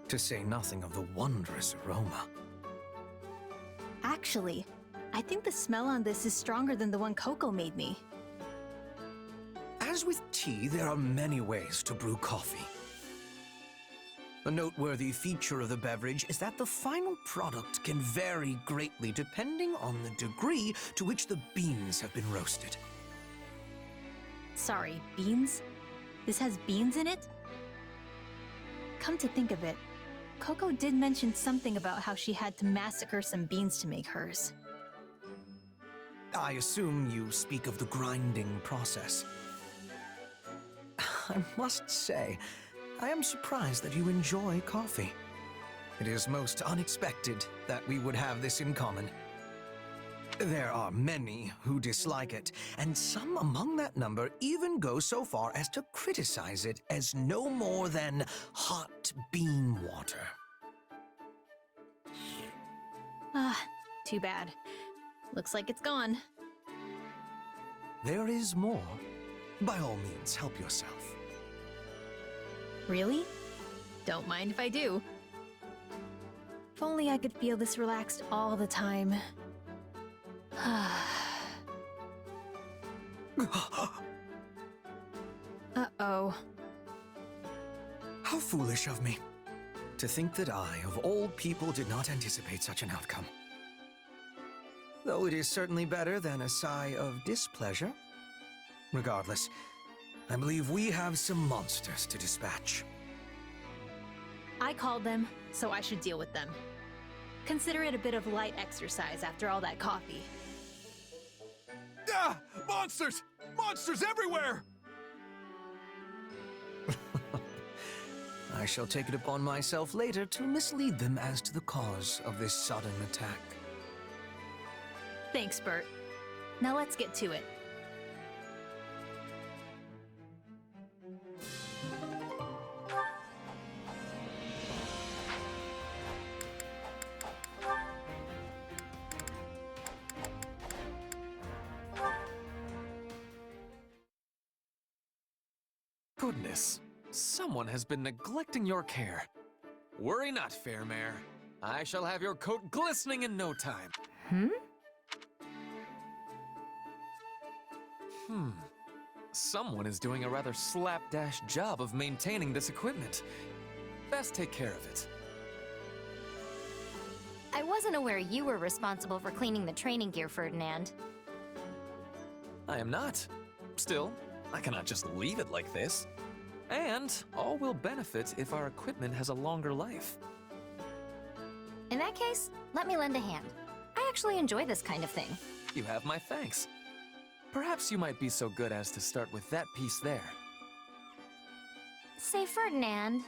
to say nothing of the wondrous aroma. Actually, I think the smell on this is stronger than the one Coco made me. As with tea, there are many ways to brew coffee. A noteworthy feature of the beverage is that the final product can vary greatly depending on the degree to which the beans have been roasted. Sorry, beans? This has beans in it? Come to think of it, Coco did mention something about how she had to massacre some beans to make hers. I assume you speak of the grinding process. I must say, I am surprised that you enjoy coffee. It is most unexpected that we would have this in common. There are many who dislike it, and some among that number even go so far as to criticize it as no more than hot bean water. Ah, too bad. Looks like it's gone. There is more. By all means, help yourself. Really? Don't mind if I do. If only I could feel this relaxed all the time. Uh-oh. How foolish of me. To think that I, of all people, did not anticipate such an outcome. Though it is certainly better than a sigh of displeasure. Regardless, I believe we have some monsters to dispatch. I called them, so I should deal with them. Consider it a bit of light exercise after all that coffee. Ah! Monsters! Monsters everywhere! I shall take it upon myself later to mislead them as to the cause of this sudden attack. Thanks, Bert. Now let's get to it. Goodness, someone has been neglecting your care. Worry not, fair mare. I shall have your coat glistening in no time. Someone is doing a rather slapdash job of maintaining this equipment. Best take care of it. I wasn't aware you were responsible for cleaning the training gear, Ferdinand. I am not. Still, I cannot just leave it like this. And all will benefit if our equipment has a longer life. In that case, let me lend a hand. I actually enjoy this kind of thing. You have my thanks. Perhaps you might be so good as to start with that piece there. Say, Ferdinand,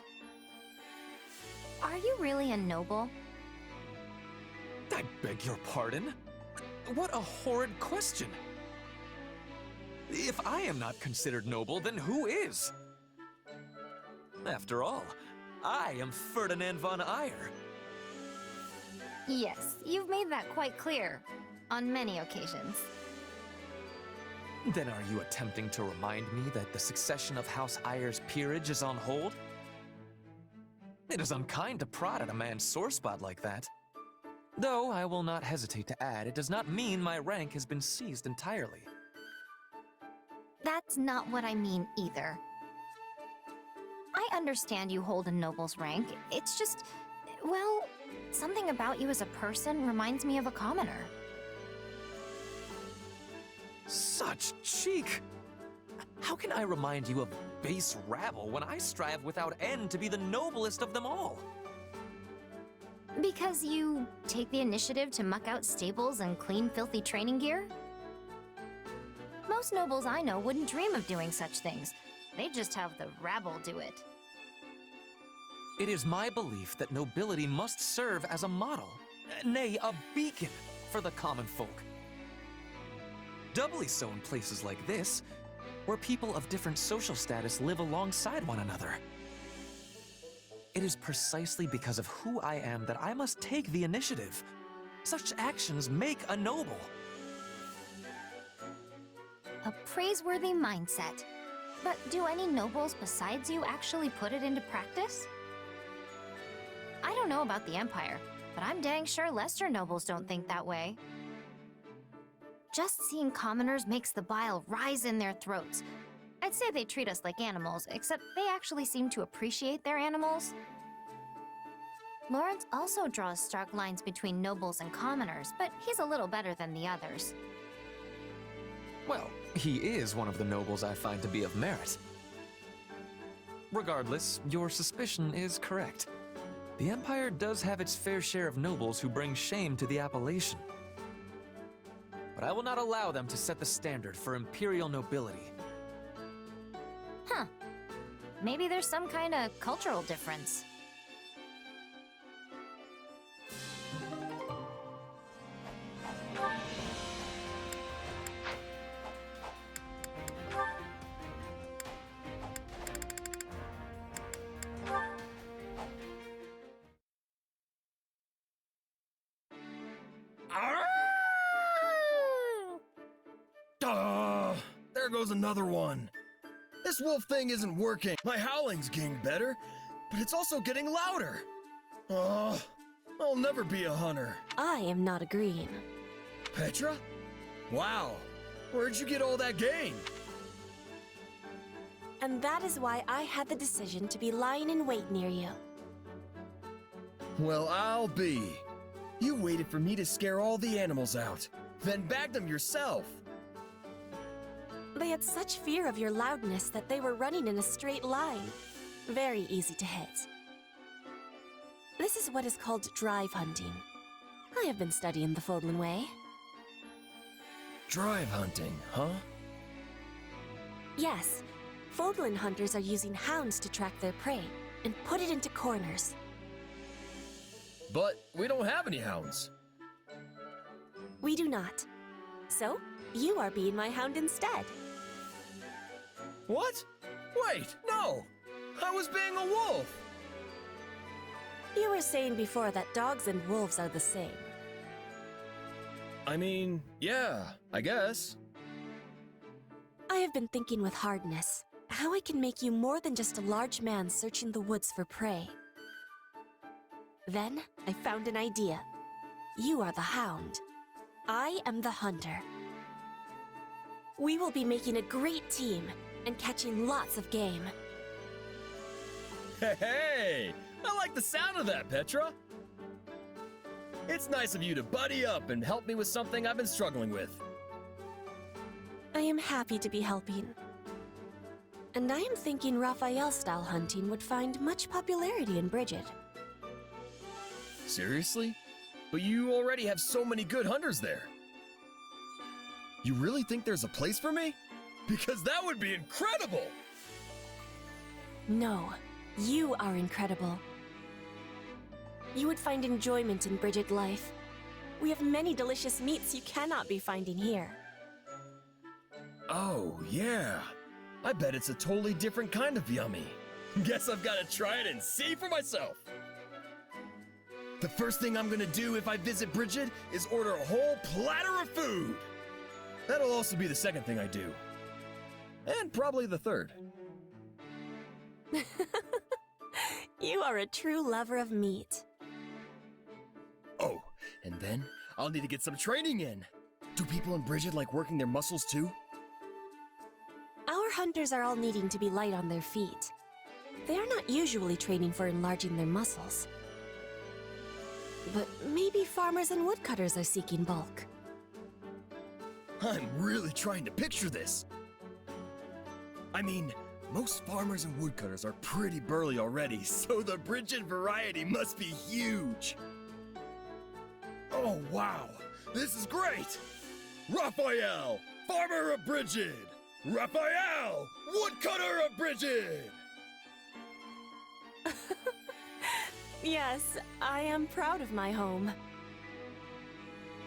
are you really a noble? I beg your pardon? What a horrid question! If I am not considered noble, then who is? After all, I am Ferdinand von Eyre. Yes, you've made that quite clear. On many occasions. Then are you attempting to remind me that the succession of House Eyre's peerage is on hold? It is unkind to prod at a man's sore spot like that. Though I will not hesitate to add, it does not mean my rank has been seized entirely. That's not what I mean either. I understand you hold a noble's rank. It's just, well, something about you as a person reminds me of a commoner. Such cheek! How can I remind you of base rabble when I strive without end to be the noblest of them all? Because you take the initiative to muck out stables and clean filthy training gear? Most nobles I know wouldn't dream of doing such things. They just have the rabble do it. It is my belief that nobility must serve as a model, nay, a beacon for the common folk. Doubly so in places like this, where people of different social status live alongside one another. It is precisely because of who I am that I must take the initiative. Such actions make a noble. praiseworthy mindset. But do any nobles besides you actually put it into practice? I don't know about the Empire, but I'm dang sure lesser nobles don't think that way. Just seeing commoners makes the bile rise in their throats. I'd say they treat us like animals, except they actually seem to appreciate their animals. Lawrence also draws stark lines between nobles and commoners, but he's a little better than the others. Well, he is one of the nobles I find to be of merit. Regardless, your suspicion is correct. The Empire does have its fair share of nobles who bring shame to the appellation. But I will not allow them to set the standard for imperial nobility. Huh. Maybe there's some kind of cultural difference. There goes another one. This wolf thing isn't working. My howling's getting better, but it's also getting louder. I'll never be a hunter. I am not agreeing. Petra? Wow. Where'd you get all that game? And that is why I had the decision to be lying in wait near you. Well, I'll be. You waited for me to scare all the animals out, then bagged them yourself. They had such fear of your loudness that they were running in a straight line. Very easy to hit. This is what is called drive hunting. I have been studying the Fodlan way. Drive hunting, huh? Yes. Fodlan hunters are using hounds to track their prey and put it into corners. But we don't have any hounds. We do not. So, you are being my hound instead. What? Wait, no! I was being a wolf! You were saying before that dogs and wolves are the same. I mean, yeah, I guess. I have been thinking with hardness, how I can make you more than just a large man searching the woods for prey. Then, I found an idea. You are the hound. I am the hunter. We will be making a great team and catching lots of game. Hey! I like the sound of that, Petra! It's nice of you to buddy up and help me with something I've been struggling with. I am happy to be helping. And I am thinking Raphael-style hunting would find much popularity in Bridget. Seriously? But you already have so many good hunters there. You really think there's a place for me? Because that would be incredible! No, you are incredible. You would find enjoyment in Bridget life. We have many delicious meats you cannot be finding here. Oh, yeah. I bet it's a totally different kind of yummy. Guess I've got to try it and see for myself. The first thing I'm gonna do if I visit Bridget is order a whole platter of food. That'll also be the second thing I do. And probably the third. You are a true lover of meat. Oh, and then I'll need to get some training in. Do people in Bridget like working their muscles too? Our hunters are all needing to be light on their feet. They are not usually training for enlarging their muscles. But maybe farmers and woodcutters are seeking bulk. I'm really trying to picture this. I mean, most farmers and woodcutters are pretty burly already, so the Bridget variety must be huge. Oh, wow. This is great. Raphael, farmer of Bridget. Raphael, woodcutter of Bridget. Yes, I am proud of my home.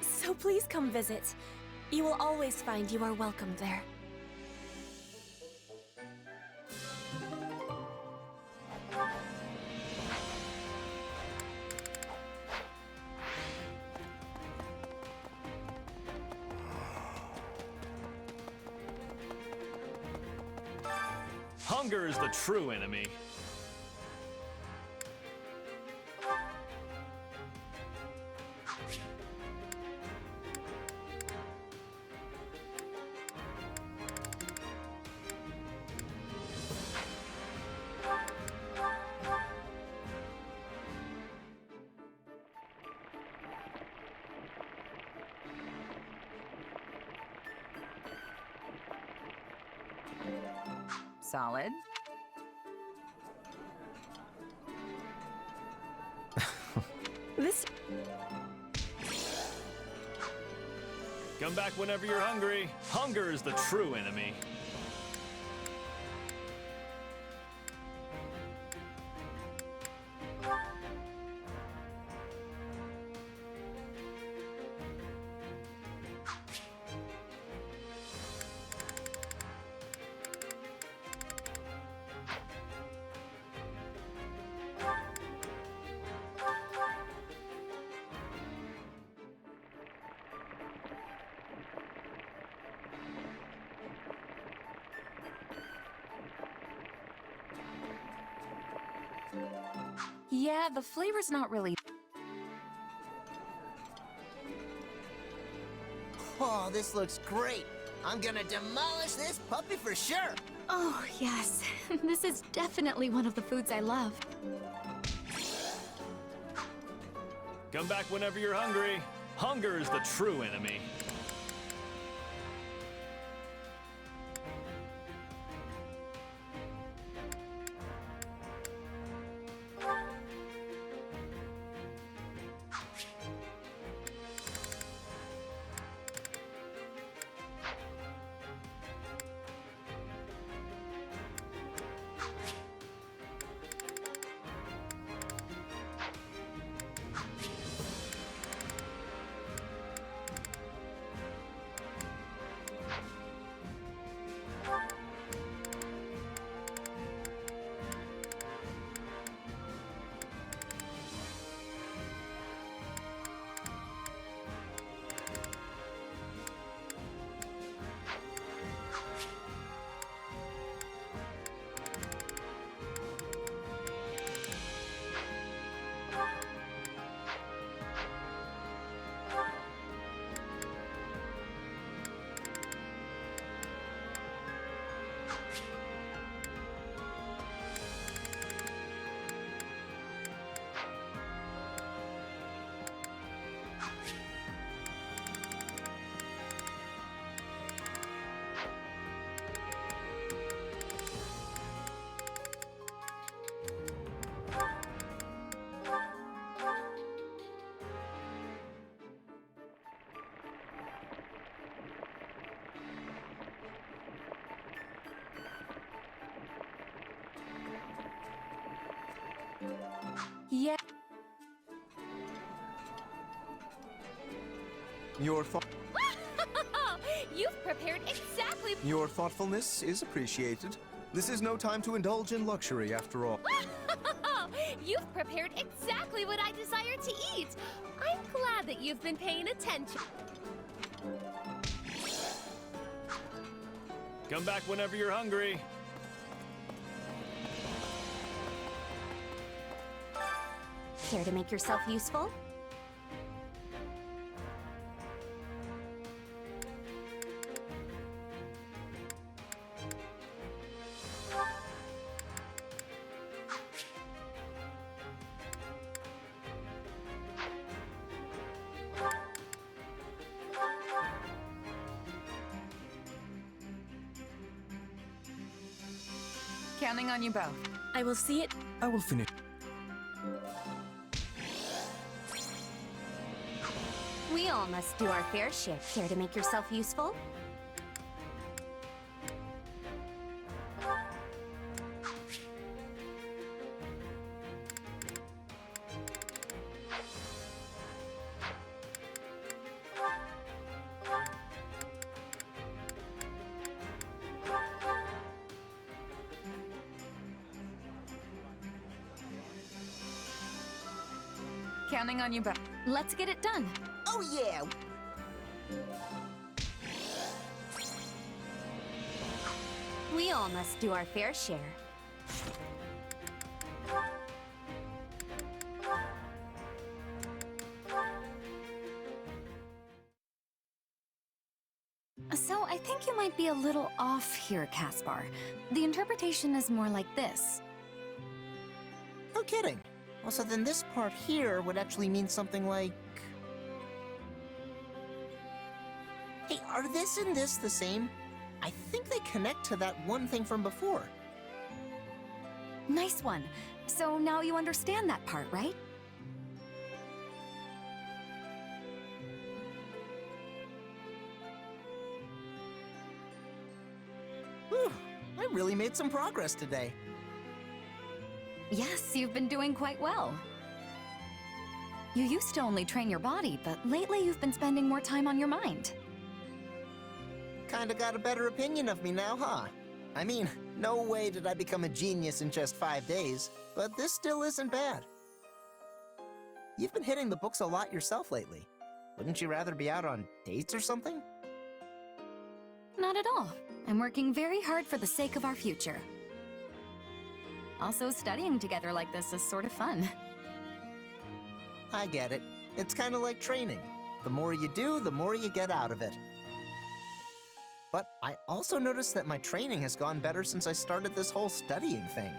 So please come visit. You will always find you are welcome there. Hunger is the true enemy. Solid. This... Come back whenever you're hungry. Hunger is the true enemy. Yeah, the flavor's not really... Oh, this looks great. I'm gonna demolish this puppy for sure. Oh, yes. This is definitely one of the foods I love. Come back whenever you're hungry. Hunger is the true enemy. Yeah. Your thought. You've prepared exactly... Your thoughtfulness is appreciated. This is no time to indulge in luxury, after all. You've prepared exactly what I desire to eat. I'm glad that you've been paying attention. Come back whenever you're hungry. Care to make yourself useful? Counting on you both. I will see it. I will finish. We all must do our fair share. Care to make yourself useful? Counting on you both. Let's get it done. Oh yeah! We all must do our fair share. So, I think you might be a little off here, Caspar. The interpretation is more like this. No kidding. Well, so then this part here would actually mean something like... Hey, are this and this the same? I think they connect to that one thing from before. Nice one. So now you understand that part, right? Whew, I really made some progress today. Yes, you've been doing quite well. You used to only train your body, but lately you've been spending more time on your mind. Kinda got a better opinion of me now, huh? I mean, no way did I become a genius in just 5 days, but this still isn't bad. You've been hitting the books a lot yourself lately. Wouldn't you rather be out on dates or something? Not at all. I'm working very hard for the sake of our future. Also, studying together like this is sort of fun. I get it. It's kind of like training. The more you do, the more you get out of it. But I also noticed that my training has gone better since I started this whole studying thing.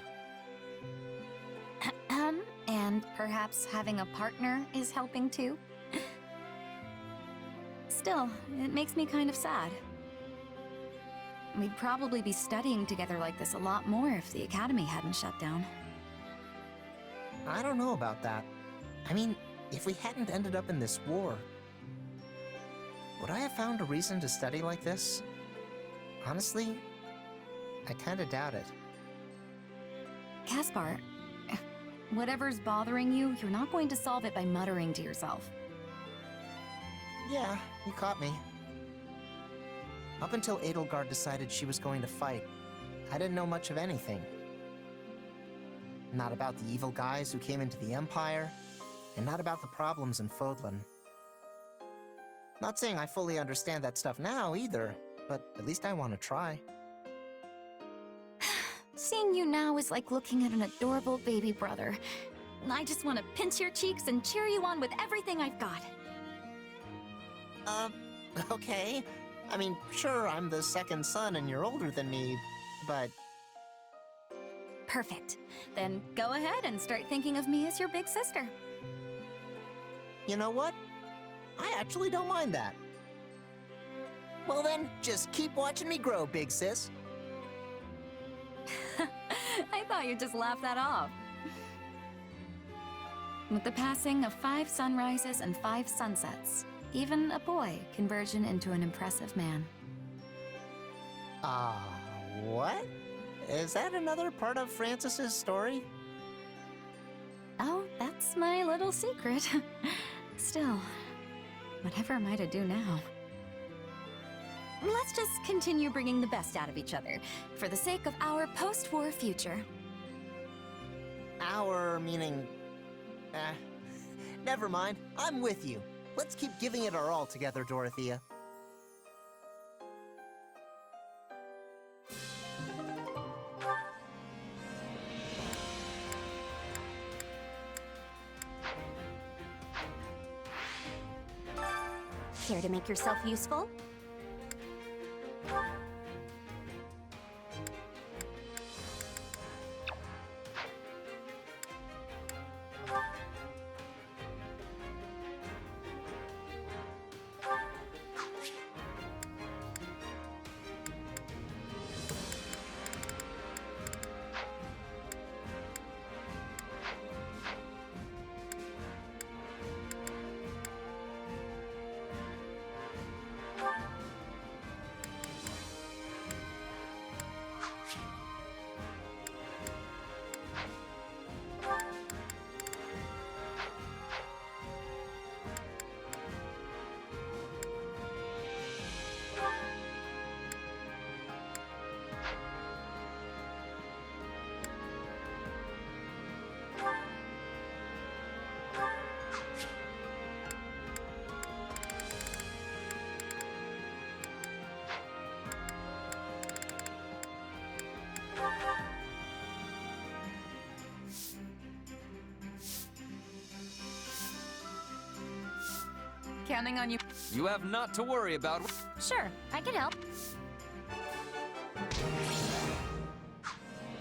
And perhaps having a partner is helping too? Still, it makes me kind of sad. We'd probably be studying together like this a lot more if the Academy hadn't shut down. I don't know about that. I mean, if we hadn't ended up in this war, would I have found a reason to study like this? Honestly, I kinda doubt it. Caspar, whatever's bothering you, you're not going to solve it by muttering to yourself. Yeah, you caught me. Up until Edelgard decided she was going to fight, I didn't know much of anything. Not about the evil guys who came into the Empire, and not about the problems in Fodlan. Not saying I fully understand that stuff now, either, but at least I want to try. Seeing you now is like looking at an adorable baby brother. I just want to pinch your cheeks and cheer you on with everything I've got. Okay. I mean, sure, I'm the second son and you're older than me, but... Perfect. Then go ahead and start thinking of me as your big sister. You know what? I actually don't mind that. Well then, just keep watching me grow, big sis. I thought you'd just laugh that off. With the passing of 5 sunrises and 5 sunsets, even a boy can burgeon into an impressive man. What? Is that another part of Francis's story? Oh, that's my little secret. Still, whatever am I to do now? Let's just continue bringing the best out of each other, for the sake of our post-war future. Our meaning... never mind. I'm with you. Let's keep giving it our all together, Dorothea. Care to make yourself useful? Counting on you. You have not to worry about. Sure, I can help.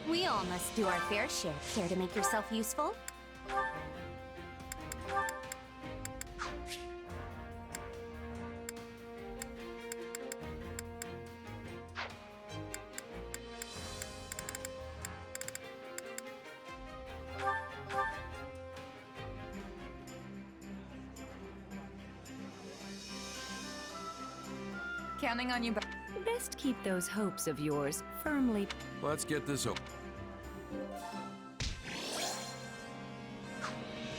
We all must do our fair share. Care to make yourself useful? Counting on you. Best keep those hopes of yours firmly. Let's get this over.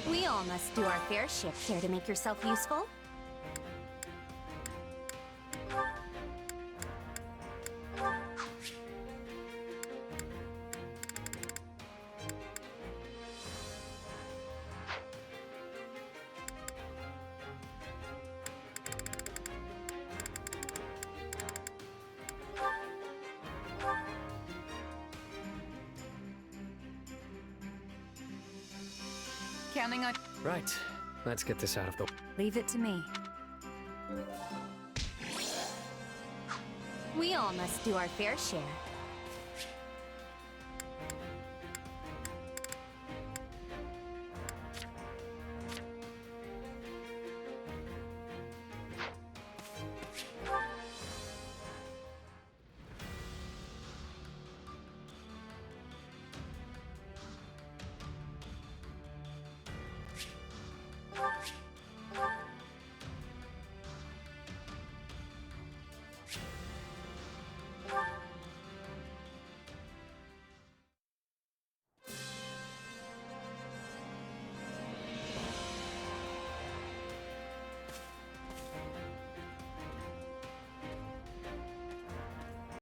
We all must do our fair share. Care to make yourself useful? Counting on. Right. Let's get this out of the... Leave it to me. We all must do our fair share.